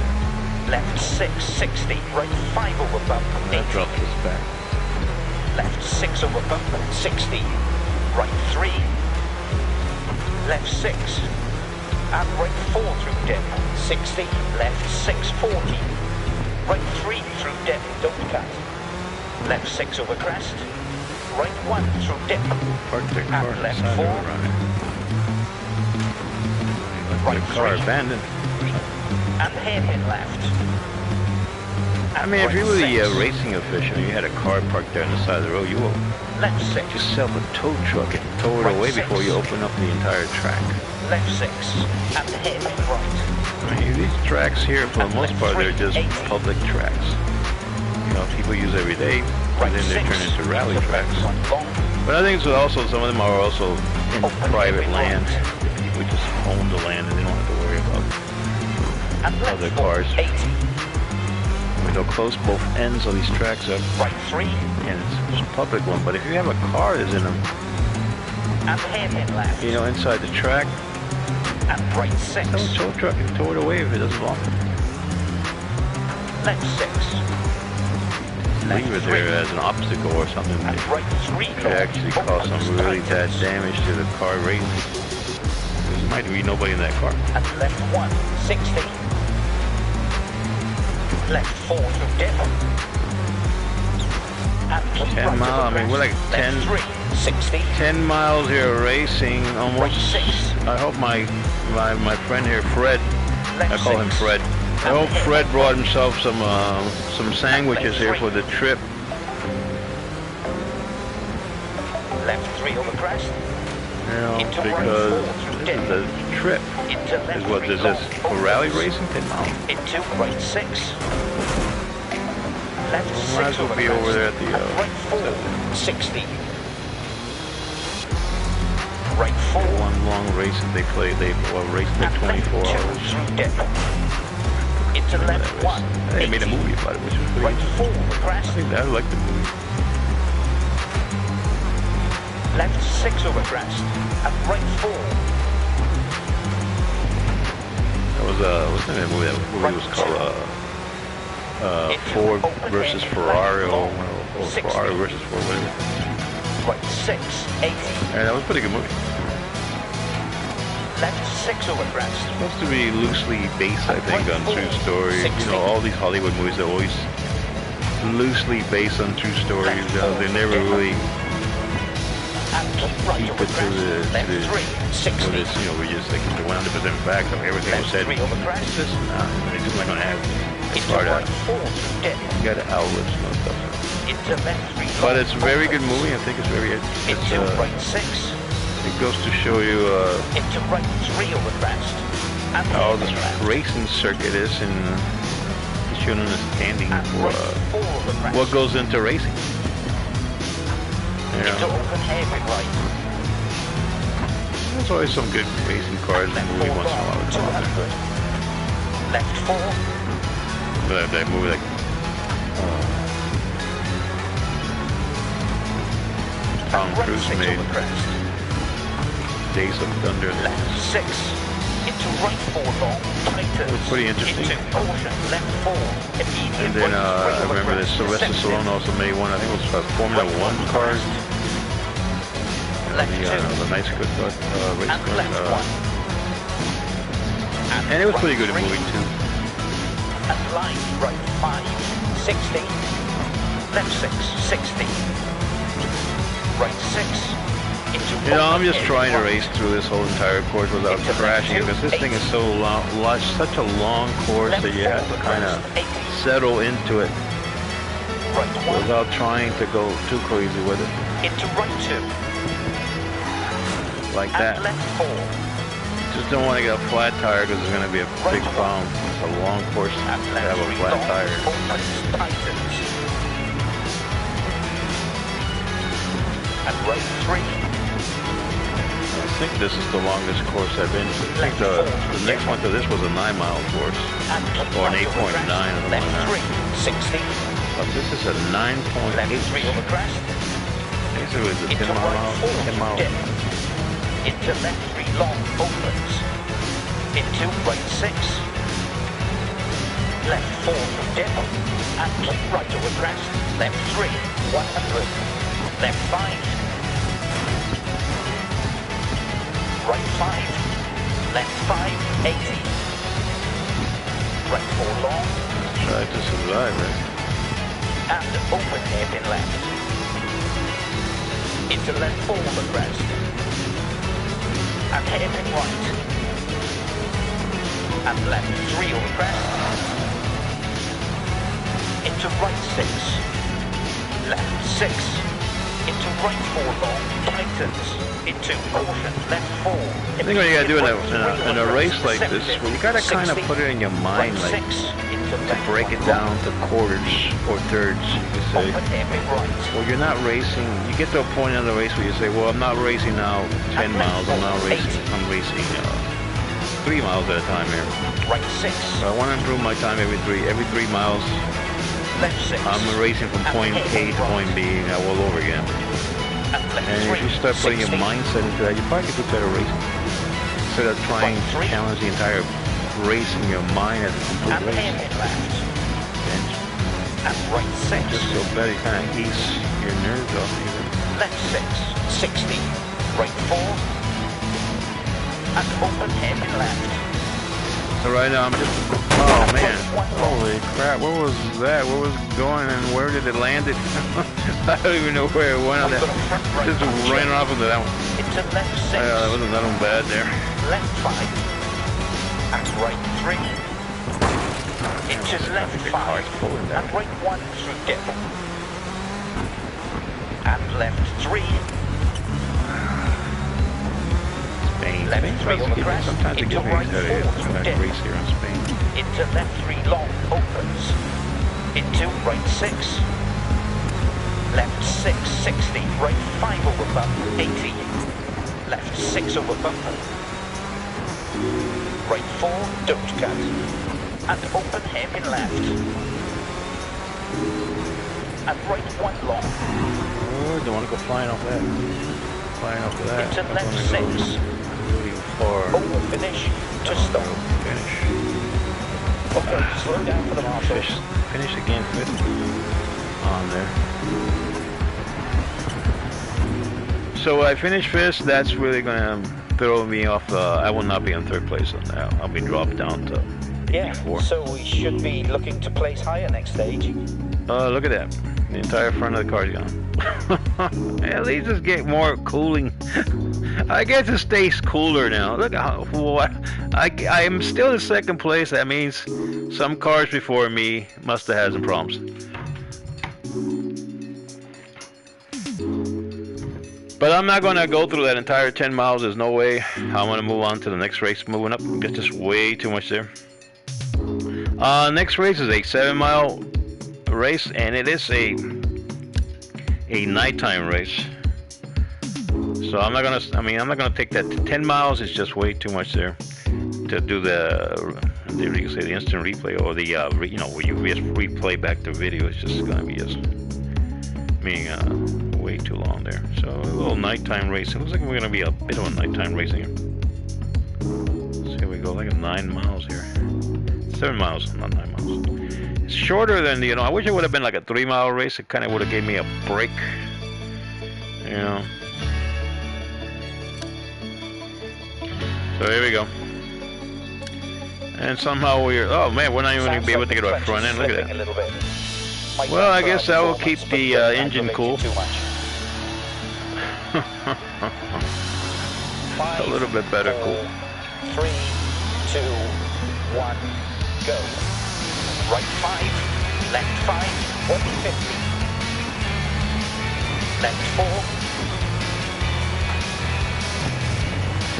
Left 6, 60. Right 5 over bump, That 80. drops us back. Left 6 over bump, 60. Right 3. Left 6. And right 4 through dip, 60. Left 6, 40. Right 3 through dip, don't cut. Left 6 over crest. Right 1 through dip. Park the car And left inside 4. of the running. Right The car 3. abandoned. And hairpin left. I mean, if you were the racing official and you had a car parked there on the side of the road, you will Left 6. just sell a tow truck and tow it Right away 6. before you open up the entire track. Left 6. And hairpin right. I mean, these tracks here, for the most part, they're just 80. public tracks. You know, people use every day, Right and then they 6. turn into rally Left tracks. 1 long. But I think so also some of them are also in Open private every land. right. People just own the land and they don't have to worry about And left other 4, cars. 80. I mean, they'll close both ends of these tracks up, Right 3. and it's a public one. But if you have a car that's in them, And hairpin left. you know, inside the track, And right 6. sell a tow truck and tow it away if it doesn't belong. Left 6. Leave it there as an obstacle or something. And It right 3. could actually cause some really bad damage to the car racing. There might be nobody in that car. And left 1, 60. Left 4 through dip. And keep 10 right mile, over I mean, we're like crest. 10 Left 3, 60. 10 miles here racing, Right almost. 6. I hope my friend here, Fred, Left I call him 6. Fred. I hope Fred brought himself some sandwiches here for the trip. Left 3 over crest. You know, Into right because 4 through this is dip. a trip. Into left Is what 3 this long. is for rally racing, 10 miles. Into right 6. Left Might 6 as well over be crest. over there at the, And right 4, 60. Right 4. One long race that they play, they race like And 24 left 2 hours. through dip. Into Remember left that race? 1, They made a 80. movie about it, which was pretty Right interesting. 4 over crest. I think I like the movie. Left 6 over crest. And right 4. That was what's the name of the movie? That movie was called Ford versus Ferrari, or Ferrari versus Ford, whatever. Right 6, 80. Yeah, that was a pretty good movie. Left 6 over crest. Supposed to be loosely based, I think, on true stories. You know, all these Hollywood movies are always loosely based on true stories. They never really And keep right keep over it to crest. the Left 3, 60. when it's, you know, we just like the 100% facts of everything was said. Left 3 over crest. It's just it's just not gonna happen. It's Into hard right out. 4 through dip. You got outlets and stuff. Into left 3 long. But it's a very good movie. I think it's very. Into right 6. It goes to show you Into right 3 over crest. And how hairpin this left. racing circuit is, and gives you an understanding And for right 4 over crest. what goes into racing. You Into know, open hairpin right. there's always some good racing cars in Left the movie 4 once in a long, while. 200. Left 4. But that movie, like Tom Right Cruise 6 made, over crest. Days of Thunder. Left 6. Into right 4 long. Tightens. It was pretty interesting. Into caution. Left 4. Immediate And then right 3 I over remember that crest. Sylvester Deceptive. Stallone also made one. I think it was Formula Right One 1 cars. crest. Left 2. The nice good race And cars. left 1. And it was right pretty good 3. movie too. And line right 5. 60. Left 6, 60. Right 6. Into You know, I'm open just hairpin trying to right. race through this whole entire course without Into crashing left because this 2, thing is 8. so long, such a long course Left that you 4 have to kind of crest, 80. settle into it Right 1. without trying to go too crazy with it, Into right 2. like And that. left 4. Just don't want to get a flat tire because it's going to be a big problem. It's a long course to And left have a 3 flat long. tire. Opens, tightens. And right 3. I think this is the longest course I've been to. I think the next one to this was a 9-mile course, And or an right 8.9 over crest. or Left something like 3, 60. But this is a 9.8. Left 3 over crest. Basically, it's a Into 10 right 4 10 mile. dip. Into left 3 long opens. Into right 6. Left 4 through dip. And keep right over crest. Left 3, 100. Left 5. Right 5. Left 5, 80. Right 4 long. Try to survive, right? And open hairpin left. Into left 4 the crest. And hairpin right. And left 3 over crest. Into right 6. Left 6. Into right 4 long. Tightens. Into caution. Left 4. I think what you gotta do in a race like this, well, you gotta kind of put it in your mind, like, to break it down to quarters or thirds, you could say. Well, you're not racing, you get to a point in the race where you say, well, I'm not racing now 10 miles, I'm racing 3 miles at a time here. Right 6. So I want to improve my time every three miles. Left 6. I'm racing from point A to point B all over again. And if you start putting your mindset into that, you probably could do better racing. Instead of trying to challenge the entire race in your mind as a complete race. And right 6. Just so better, you kind of ease your nerves off even. Left 6, 60. Right 4. And open hairpin left. So right now I'm just, oh man, holy crap, what was that? What was going and where did it land it? I don't even know where it went on that. Just ran off into that one. Into left 6. That wasn't that one bad there. Left 5. And right 3. Into left 5. And right 1 through dip. And left 3. Spain. Left Spain 3 over crest. sometimes it Into gives me right 4 a through dip. race here in Spain. Into left 3 long opens. Into right 6. Left 6, 60. Right 5 over bump, 80. Left 6 over bump. Right 4, don't cut. And open hairpin left. And right 1 long. Oh, don't want to go flying off that. Flying off of that. Into I left wanna 6. go really far. Over finish to stop. Finish. Okay, slow down for the marshal. Finish again, fifth on there. So I finished fifth. That's really gonna throw me off. I will not be in third place on that. I'll be dropped down to Yeah, so we should be looking to place higher next stage. Look at that. The entire front of the car's gone. At least it's get more cooling. I guess it stays cooler now. Look how what I am still in second place. That means some cars before me must have had some problems. But I'm not gonna go through that entire 10 miles. There's no way. I'm gonna move on to the next race. Moving up. There's just way too much there. Next race is a 7-mile race, and it is a nighttime race. So I'm not gonna take that. 10 miles is just way too much there to do the you can say the instant replay or the where you just replay back the video. It's just gonna be just way too long there. So a little nighttime race. It looks like we're gonna be a bit of a nighttime racing here. So here we go, like 9 miles here. 7 miles, not 9 miles. It's shorter than I wish it would have been like a 3-mile race. It kind of would have gave me a break. So here we go. And somehow we're not even going to be able to get our front end. Look at that. Well, I guess that will keep the engine cool. A little bit better cool. 3, 2, 1, go. Right 5, left 5, 150. Left 4.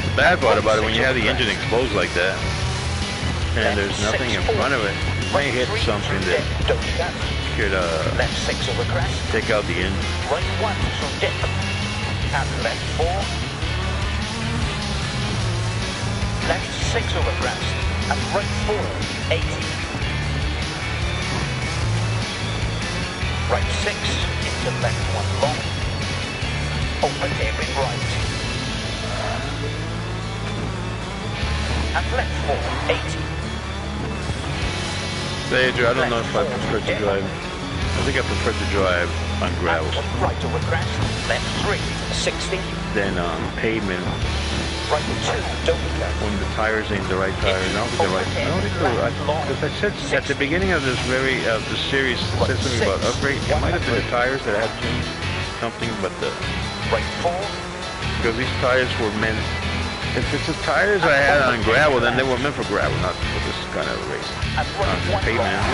The bad part about it, when you have the engine exposed like that, and there's nothing in front of it, you may hit something that could left 6 over crest. take out the engine. Right 1 through dip. And left 4. Left 6 over crest. And right 4, 80. Right 6 into left 1 long. Open hairpin right. And left 4, 80. Sage, I don't know if I prefer to drive. I think I prefer to drive on gravel. And keep right over crest. Left 3, 60. Then on pavement, Right 2, don't cut. when the tires ain't the right tires. I don't think they're right. I don't think they're right. Because I said at the beginning of this this series, it said something about upgrade. It might have been the tires that had changed something, but Right 4. because these tires were meant. If it's the tires I had on gravel, then they were meant for gravel, not for this kind of race. And right 1 Pavement, long.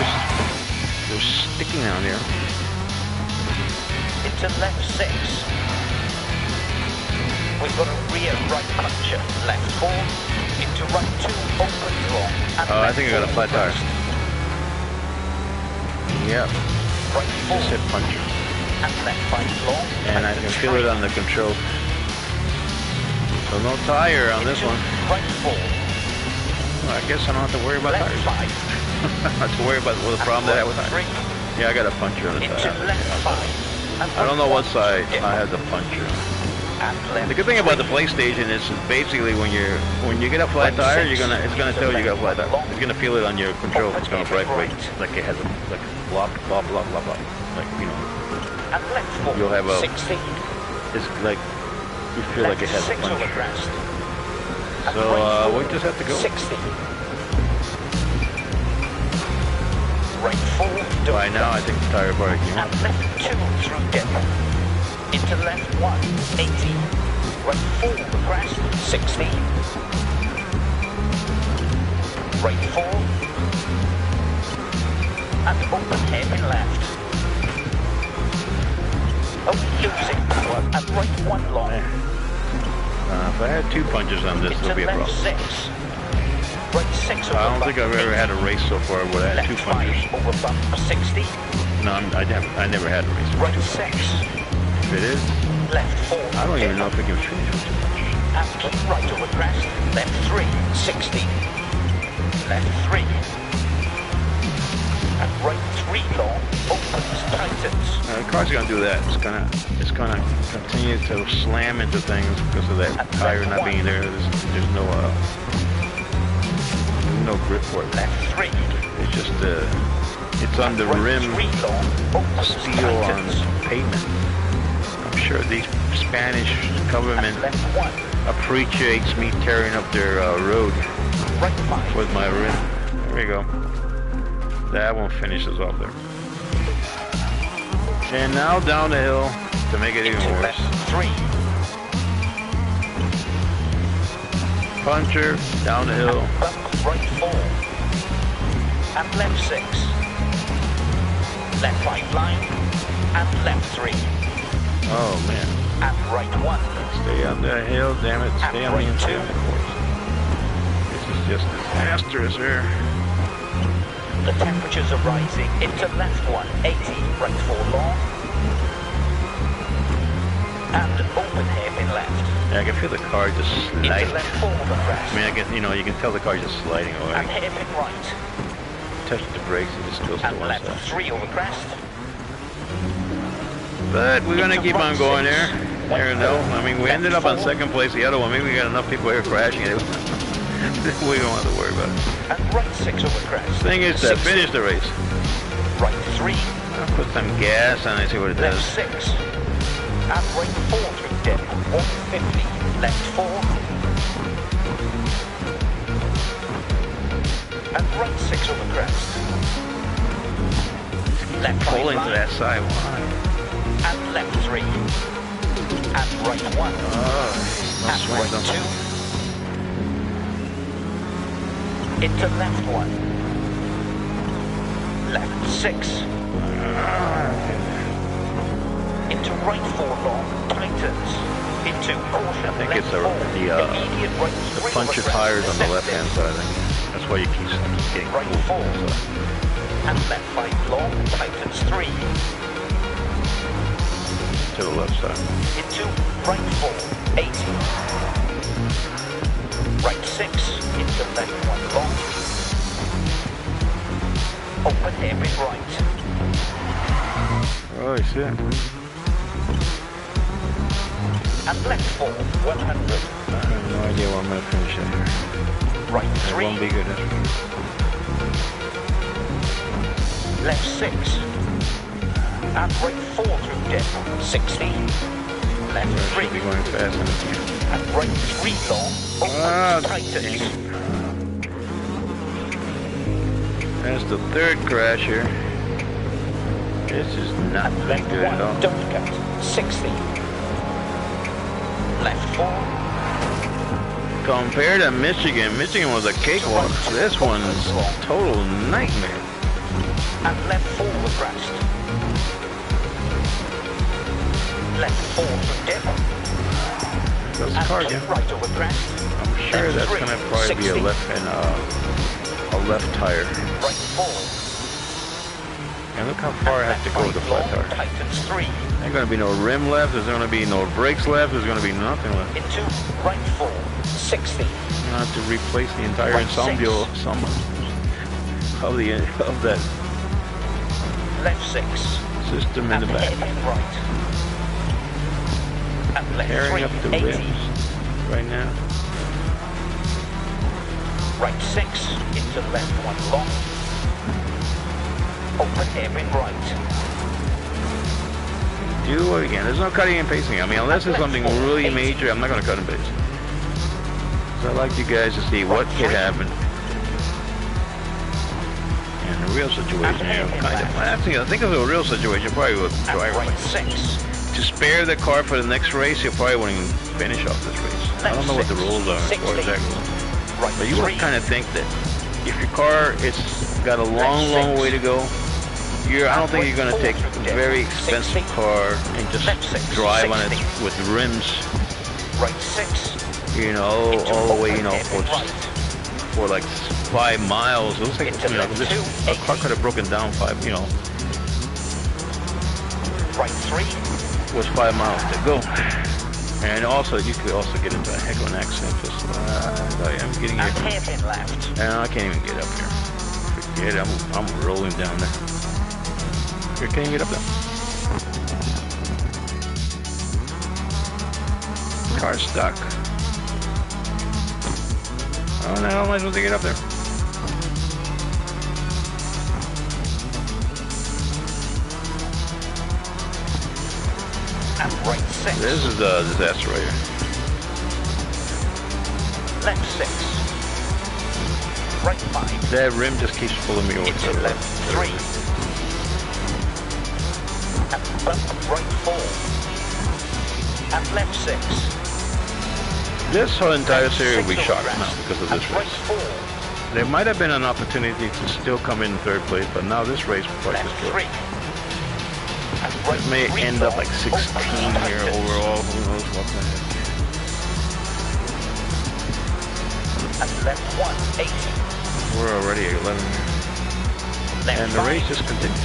they're sticking on there. Into left 6. We've got a rear right puncher. Left 4. Into right 2, open long. And Oh, I left think I got a 4 flat tire. crest. Yep, Right 4. just hit puncher. And left 5 long. And I can feel it on the control. So no tire on this one. Right 4. Well, I guess I don't have to worry about Left tires. 5. I don't have to worry about the problem that I had with tires. Yeah, I got a puncher on the Into tire. left 5. And I don't know right what side dip. I had the puncher. And left The good thing about the 3. PlayStation is basically when you get a flat tire, it's gonna tell you got a flat tire. It's gonna feel it on your control. It's gonna vibrate like it has a blah blah blah blah blah. Like And left 4. You'll have a- 60. it's like you feel like it has a 6 over punch. crest. And So right 4, we just have to go. 60. Right 4. By now, I think the tire bar came And up. left 2 through dip. Into left 1, 80. Right 4 over crest, 60. Right 4. And open hairpin left. Oh, losing. And right 1 long. If I had two punches on this, Into it'll be a left problem. 6. Right 6 over I don't think bump, I've ever 80. had a race so far where I had two Left punches. 5 over bump, 60. No, I never had a race with Right two 6. punches. If it is, Left 4. I don't even know if we can finish with two punches. And keep right over crest. Left 3, 60. Left 3. And right 3 long, opens, tightens. The car's gonna do that. It's gonna continue to slam into things because of that tire not being there. There's no grip for it. Left 3. It's just it's on the Right rim 3 long, opens, steel on tightens. pavement. I'm sure the Spanish government And left 1. appreciates me tearing up their road Right 5. with my rim. There we go. That one finishes off there. And now down the hill to make it even Into worse. left 3. Puncher, down the hill. Bump right 4. And left 6. Left 5 line. And left 3. Oh man. And right 1. Stay on the hill, damn it. Stay on the right inside two. of the course. This is just disastrous here. The temperatures are rising. Into left 1, 80. Right 4 long. And open hairpin left. Yeah, I can feel the car just Into sliding. left 4 over crest. I mean, you can tell the car just sliding And away. hairpin right. Touch the brakes, it just goes to And one left side. 3 over crest. But we're gonna keep on going there. There we go. I mean, we ended up on second place. The other one, maybe we got enough people here crashing it. We don't have to worry about it. And right 6 over crest. Thing is to 60. finish the race. Right 3. I'll put some gas on it, see what it Left does. 6. And right 4 through dip. 150. Left 4. And right 6 over crest. left pull 5 into line, that side. Why? and left 3, and right 1, Oh, and right 2, into left 1, left 6, into right 4 long, tightens, into caution, I think left it's 4, immediate right 3 the puncture tires on the left-hand side. I think. That's why you keep getting right 4, and left 5 long, tightens 3, to the left side. into right 4, 80, right 6, into left 1 long, open hairpin right, Oh, I see. and left 4, 100, I have no idea where I'm going to finish it here. right It 3, won't be good. left 6, and right 4 through dip, 60, left I 3, should be going fast in this game. and right 3 long, open, tightens, That's the third crash here. This is not and looking left good at 1, all. don't cut, 60, left 4, Compared to Michigan, Michigan was a cakewalk. This one's total nightmare. and left 4 with crest, left 4 through dip, That's the and car keep again. right over crest, I'm sure left that's 3, gonna probably be a 60, left and a left tire. right 4, And look how far I have to go with the flat tire. tightens 3, There's gonna be no rim left. There's gonna be no brakes left. There's gonna be nothing left. into right 4, 60, I have to replace the entire Right ensemble of that left 6, system in and the back. hairpin right, and left Tearing 3, up the 80, rims right now. right 6, into left 1 long, open hairpin right, Do it again. There's no cutting and pasting. I mean, unless it's something really major, I'm not gonna cut and paste. So I'd like you guys to see what could happen in a real situation here. Kind of. Actually, I think if it was a real situation, probably would and drive right like 6, to spare the car for the next race. You probably wouldn't even finish off this race. I don't know what the rules are as far as that goes. right But you 3, would kind of think that if your car is got a long, long way to go, I don't think you're going to take a very expensive car and just drive on it with rims, right 6, you know, all the way, you know, for like 5 miles. It looks like, you know, a car could have broken down 5, you know, right 3, was 5 miles to go. And also, you could also get into a heck of an accident. Just, I'm getting and here. hairpin left, And I can't even get up here. Forget it, I'm rolling down there. You can't get up there. Car's stuck. How the hell am I supposed to get up there? and right 6, This is a disaster right here. left 6, right 5, That rim just keeps pulling me over to into the left 3, and bump right 4, and left 6, This whole entire series will be 6 shot over now crest, because of and this right race. 4, There might have been an opportunity to still come in third place, but now this race will probably left just kill 3, it. and right It may 3 end up long, like 16 open, here tightens, overall. Who knows what the heck. and left 1, 80, We're already at 11 here. left And the 5, race just continues.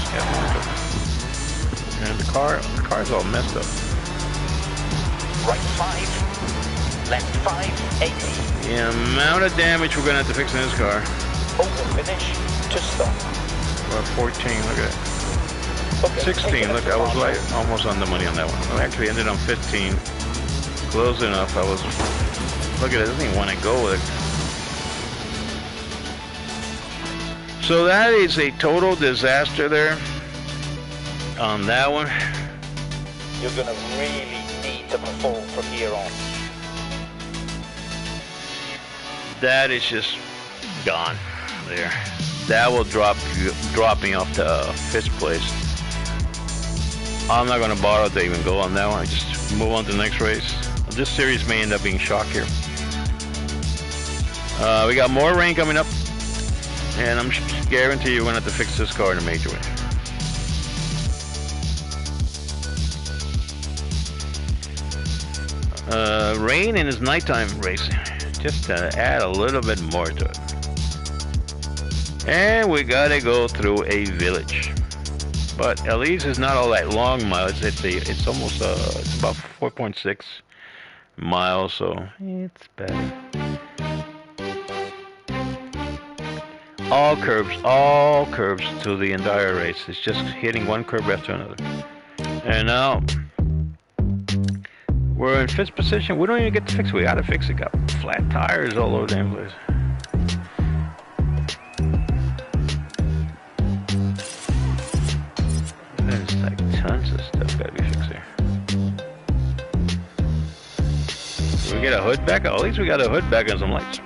And the car's all messed up. right 5, left 5, 80, The amount of damage we're gonna have to fix in this car. over finish to stop. We're at 14, look at that. Okay, 16, look, I was like almost on the money on that one. I actually ended on 15. Close enough, I was, look at it, doesn't even want to go with it. So that is a total disaster there on that one. You're going to really need to perform from here on. That is just gone there. That will drop me off to 5th place. I'm not gonna bother to even go on that one. I just move on to the next race. This series may end up being shock here. We got more rain coming up, and I'm guarantee you're gonna have to fix this car in a major way. Rain in his nighttime racing, just to add a little bit more to it. And we gotta go through a village, but at least it's not all that long miles. It's almost it's about 4.6 miles, so it's better. All curves to the entire race. It's just hitting one curve after another. And now we're in 5th position. We don't even get to fix it. We gotta fix it. Got flat tires all over the damn place. There's like tons of stuff gotta be fixed here. We get a hood back? Oh, at least we got a hood back and some lights.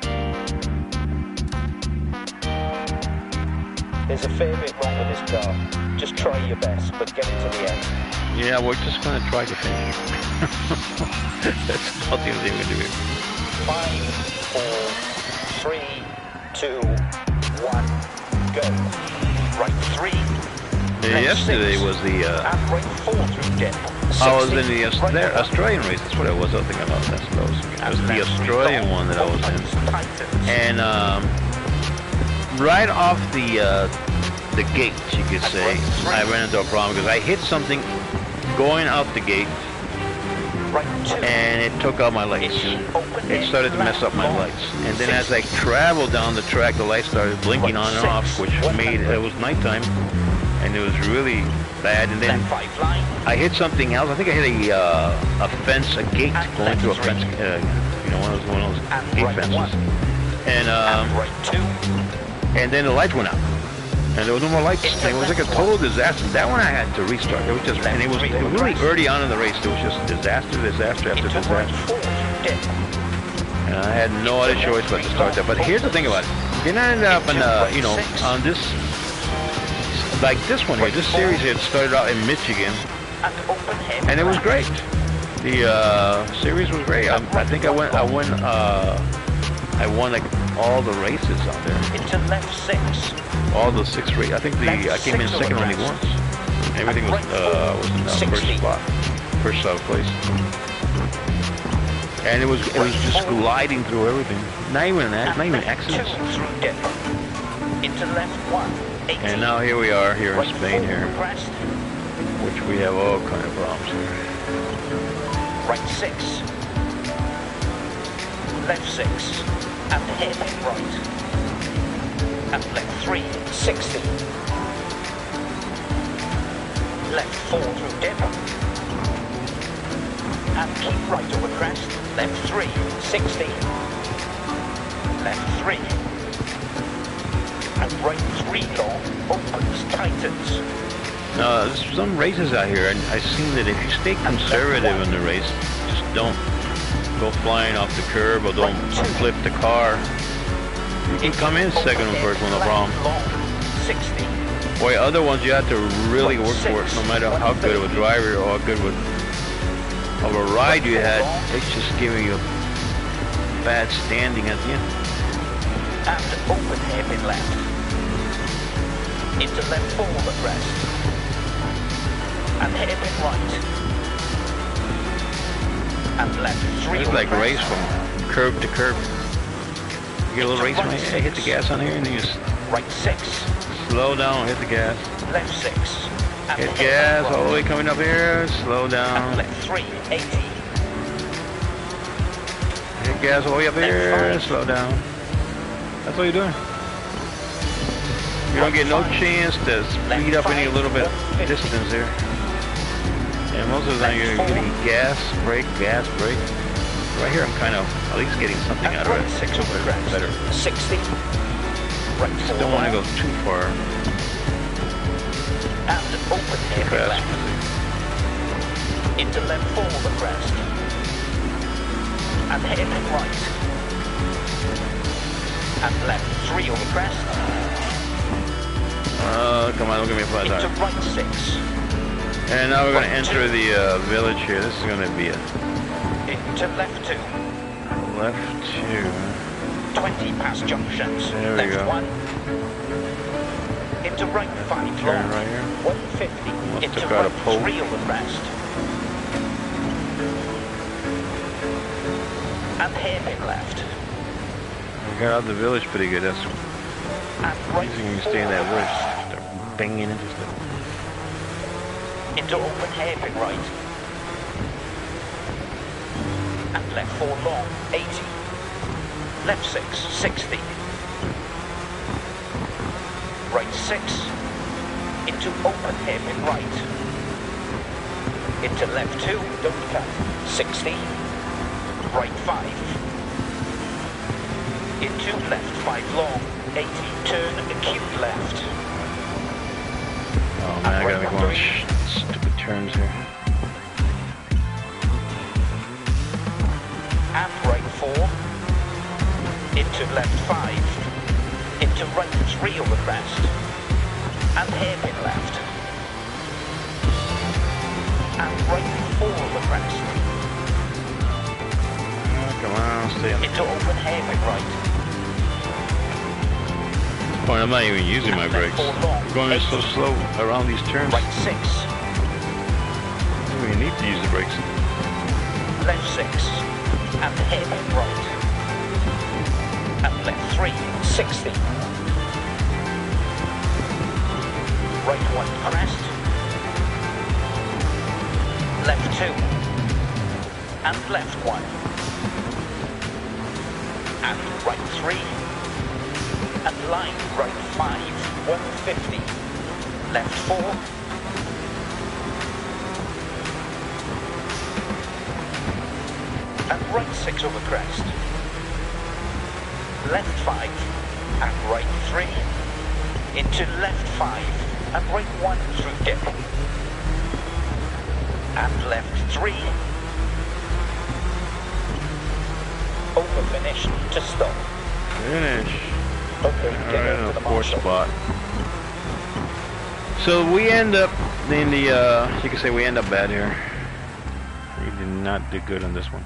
There's a fair bit wrong with this car. Just try your best, but get it to the end. Yeah, we're just gonna try to finish. That's about the only thing we can do here. 5, 4, 3, 2, 1, go. Right 3. Yesterday was the and right 4 through dip. I was in the Australian race. That's what I was thinking about. That's what I was thinking. It was the Australian one that I was in. And right off the gate, you could say, I ran into a problem because I hit something going out the gate, and it took out my lights. It started to mess up my lights. And then as I traveled down the track, the lights started blinking on and off, which made it was nighttime, and it was really bad. And then I hit something else. I think I hit a fence, a gate, going through a fence, you know, one of those gate fences. And then the lights went out, and there was no more lights. And it was like a total disaster. That one I had to restart. It was just, and it was really early on in the race. It was just disaster after disaster. And I had no other choice but to start that. But here's the thing about it: you can end up in, you know, on this, like this one here, this series here started out in Michigan, and it was great. The series was great. I think I won like all the races out there. Into left 6. All the 6 races. I think I came in second only once. Everything was in the first spot, first place. And it was just gliding through everything. Not even accidents. Into left 1. And now here we are here in Spain here, which we have all kind of problems here. Right 6. Left 6. And hairpin right. And left 3, 60. Left 4 through dip. And keep right over crest. Left 3, 60. Left 3. And right 3 long, opens, tightens. Now, there's some races out here, and I've seen that if you stay conservative in the race, just don't go flying off the curb or don't flip the car, you can come in second or first with no problem. 60. Boy, other ones you have to really work for it, no matter how good of a driver or how good of a ride you had. It's just giving you a bad standing at the end. And open hairpin left. Into left 4 the crest. And hairpin right. And left 3. It's like race from curb to curb. You get a little race on here, hit the gas on here, and then you just right 6. Slow down, hit the gas. Left 6. And hit gas all the way coming up here, slow down. And left 3, 80. Hit gas all the way up here, slow down. That's all you're doing. You don't get no chance to speed up any little bit distance there. And most of the time you're getting gas, brake. Right here I'm kind of at least getting something out of it. 6 over better. 60. Right 4. Don't want to go too far. And open hairpin left. Into left 4 the crest. And hairpin right. And left 3 over crest. Come on, don't give me a flat tire. Into right 6. And now we're going to enter the village here. This is going to be a... Into left 2. Left 2. 20 past junctions. There we left go. 1. Into right 5 Turn long. right here. 150. Must Into have got a right pole. 3 over crest. And hairpin left. We got out of the village pretty good. That's And right easy when you 4 stay in that over village. crest. Start banging into stuff. Into open hairpin right. And left 4 long, 80. Left 6, 60. Right 6. Into open hairpin right. Into left 2, don't cut. 60. Right 5. Into left 5 long, 80. Turn acute left. Oh man, I gotta make one stupid turns here. And right 4. Into left 5. Into right 3 over crest. And hairpin left. And right 4 over crest. Oh, come on, stay on. Into open hairpin right. Point, I'm not even using my brakes. I'm going so slow around these turns. Right 6. We need to use the brakes. Left 6. And hairpin right. And left 3. 60. Right 1 crest. Left 2. And left 1. And right 3. And line right 5. 150. Left 4. And right 6 over crest. Left 5. And right 3. Into left 5. And right 1 through dip. And left 3. Over finish to stop. Finish. Okay, get Alright, over on to the the fourth marshal. spot. So we end up in the, you can say we end up bad here. We did not do good on this one.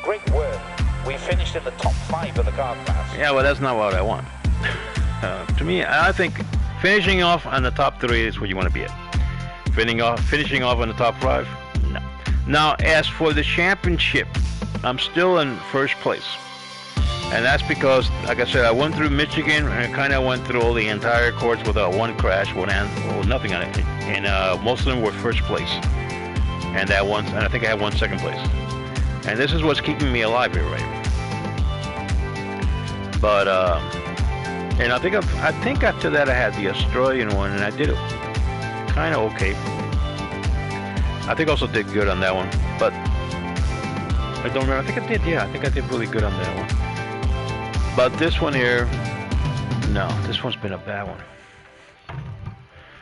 Great work. We finished in the top 5 of the car class. Yeah, well, that's not what I want. To me, I think finishing off on the top 3 is what you want to be at. Finishing off on the top 5, no. Now, as for the championship, I'm still in first place. And that's because, like I said, I went through Michigan and I kind of went through all the entire course without one crash, nothing on it. And most of them were first place. And I think I had one second place. And this is what's keeping me alive here, right? But, and I think after that I had the Australian one and I did it kind of okay. I think I also did good on that one, but I don't remember. I think I did, yeah. I think I did really good on that one. But this one here, no, this one's been a bad one.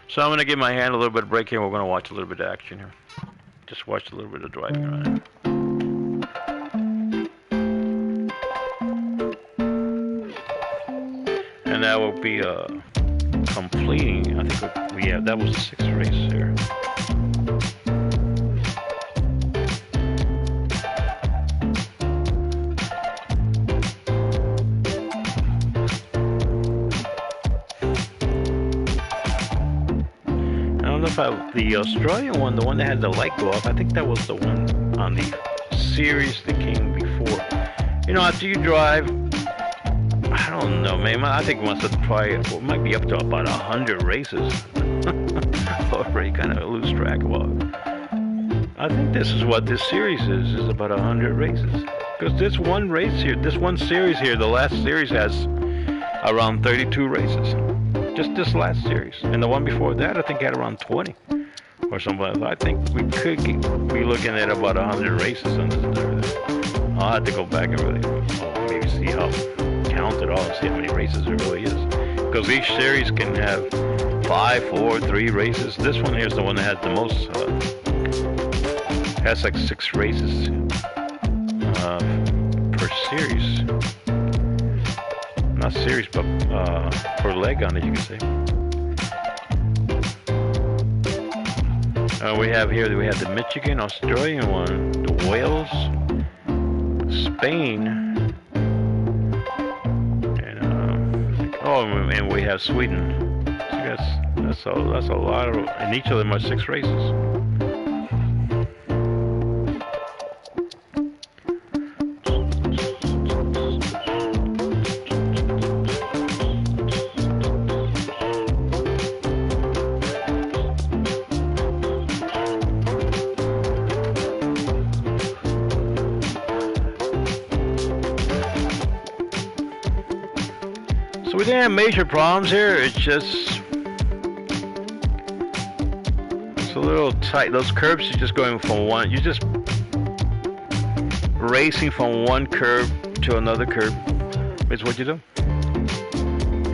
So I'm going to give my hand a little bit of break here. We're going to watch a little bit of action here. Just watch a little bit of driving around it. And that will be completing, I think that was the 6th race here. The Australian one, the one that had the light go off, I think that was the one on the series that came before. You know, after you drive, I don't know, man. I think once it's probably, it might be up to about 100 races. Already kind of lose track of it. I think this is what this series is about 100 races. Because this one race here, this one series here, the last series has around 32 races. Just this last series. And the one before that, I think had around 20 or something like that. I think we could be looking at about 100 races on this. I'll have to go back and really maybe see how, count it all, see how many races there really is. Because each series can have 5, 4, 3 races. This one here is the one that has the most, has like 6 races per series. Not series, but per leg on it, you can say. We have here, we have the Michigan, Australian one, the Wales, Spain, and and we have Sweden. So that's a lot of, and each of them are 6 races. So we didn't have major problems here. It's just a little tight. Those curves are just going from one. You're just racing from one curve to another curve. Is what you do.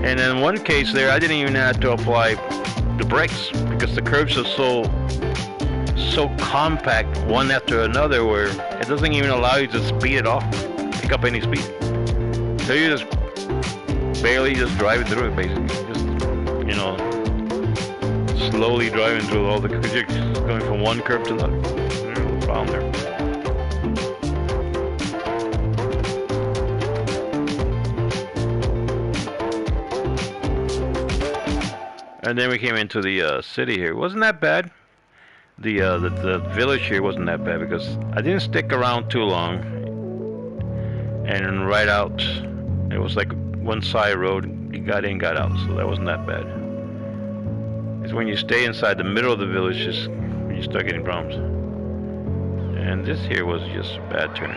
And in one case there, I didn't even have to apply the brakes because the curves are so compact, one after another, where it doesn't even allow you to speed it off, pick up any speed. So you just barely just driving through it, basically. Just, you know, slowly driving through all the, because you're just going from one curve to another. There's no problem there. And then we came into the city here. It wasn't that bad. The village here wasn't that bad because I didn't stick around too long. And right out, it was like one side road. You got in, got out, so that wasn't that bad. It's when you stay inside the middle of the village, just when you start getting problems. And this here was just a bad turn.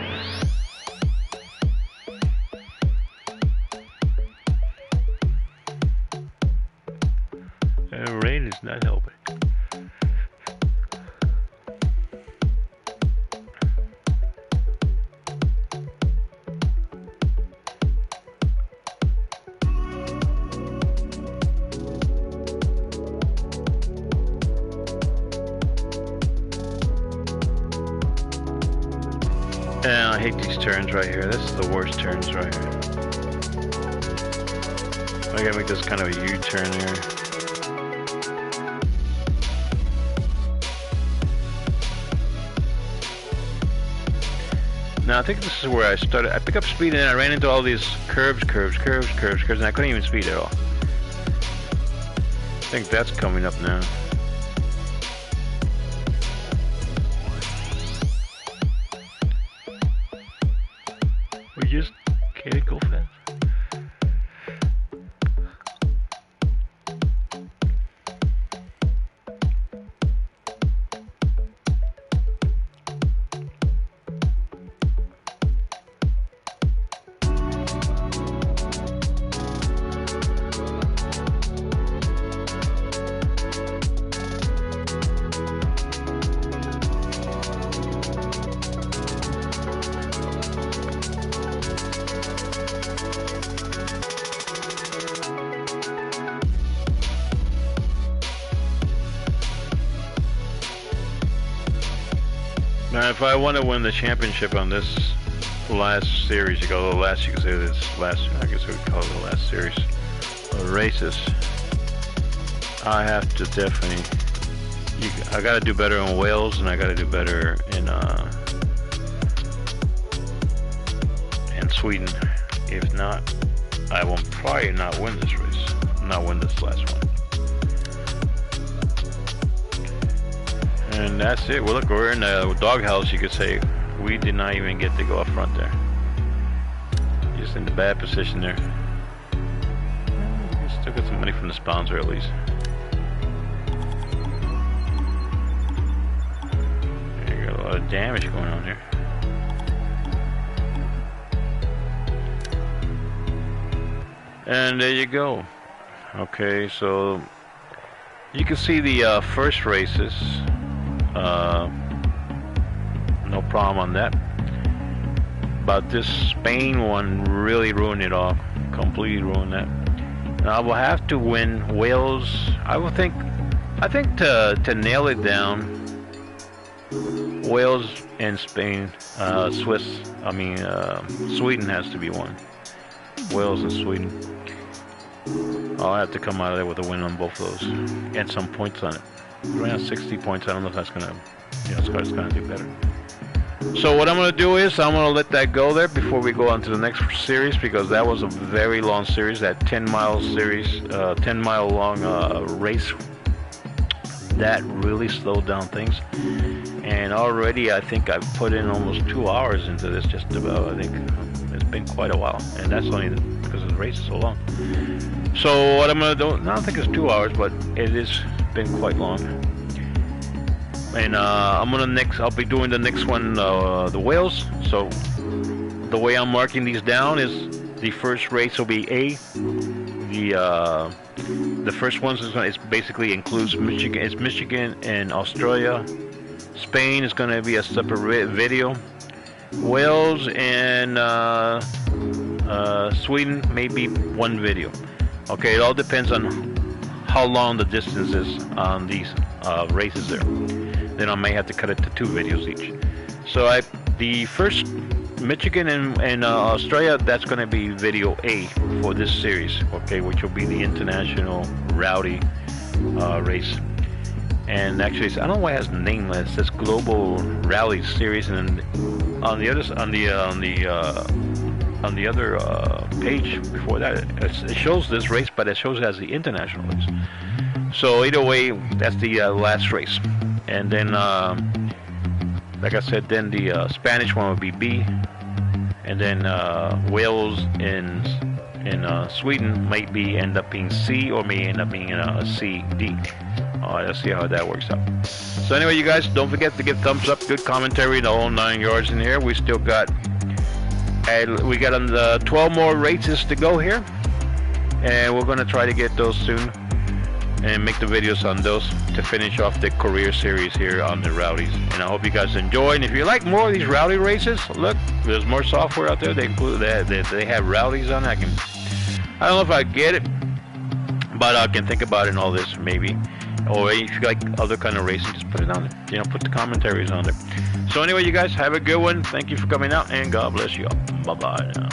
The rain is not helping. And I hate these turns right here. This is the worst turns right here. I gotta make this kind of a U-turn here. Now I think this is where I started. I picked up speed and then I ran into all these curves, and I couldn't even speed at all. I think that's coming up now. We just can't go fast. Now, if I want to win the championship on this last series, you go the last. You can say this last. I guess we would call it the last series of races. I have to definitely. I got to do better in Wales, and I got to do better in Sweden. If not, I will probably not win this race. Not win this last one. And that's it. Well, look, we're in the doghouse, you could say. We did not even get to go up front there. Just in the bad position there. We still got some money from the sponsor at least. You got a lot of damage going on here. And there you go. Okay, so you can see the first races. No problem on that. But this Spain one really ruined it all. Completely ruined that. And I will have to win Wales. I think to nail it down, Wales and Spain, Sweden has to be one. Wales and Sweden. I'll have to come out of there with a win on both of those. Get some points on it. Right now 60 points. I don't know if that's gonna, it's gonna do better. So what I'm gonna do is I'm gonna let that go there before we go on to the next series, because that was a very long series, that 10-mile series, 10-mile long race. That really slowed down things, and already I think I've put in almost 2 hours into this. Just about, I think it's been quite a while, and that's only because the race is so long. So what I'm gonna do, I don't think it's 2 hours, but it has been quite long. And I'll be doing the next one, the Wales. So the way I'm marking these down is the first race will be A. The first one is basically includes Michigan. It's Michigan and Australia. Spain is going to be a separate video. Wales and Sweden may be one video. Okay, it all depends on how long the distance is on these races there. Then I may have to cut it to 2 videos each. So the first Michigan and Australia, that's going to be video A for this series, okay, which will be the international rowdy race. And actually, I don't know why it has a name. It says Global Rally Series, and on the other page before that, it shows this race, but it shows it as the international race. So either way, that's the last race. And then, like I said, then the Spanish one would be B, and then Wales and Sweden might end up being C, or may end up being C, D. Let's see how that works out. So anyway, you guys, don't forget to give thumbs up, good commentary, the whole 9 yards in here. We still got, we got 12 more races to go here, and we're gonna try to get those soon and make the videos on those to finish off the career series here on the rowdies. And I hope you guys enjoy. And if you like more of these rowdy races, look, there's more software out there. They include that. They have rowdies on. I don't know if I get it, but I can think about it in all this maybe. Or if you like other kind of racing, just put it on there. Put the commentaries on there. So anyway, you guys have a good one. Thank you for coming out, and God bless you all. Bye bye now.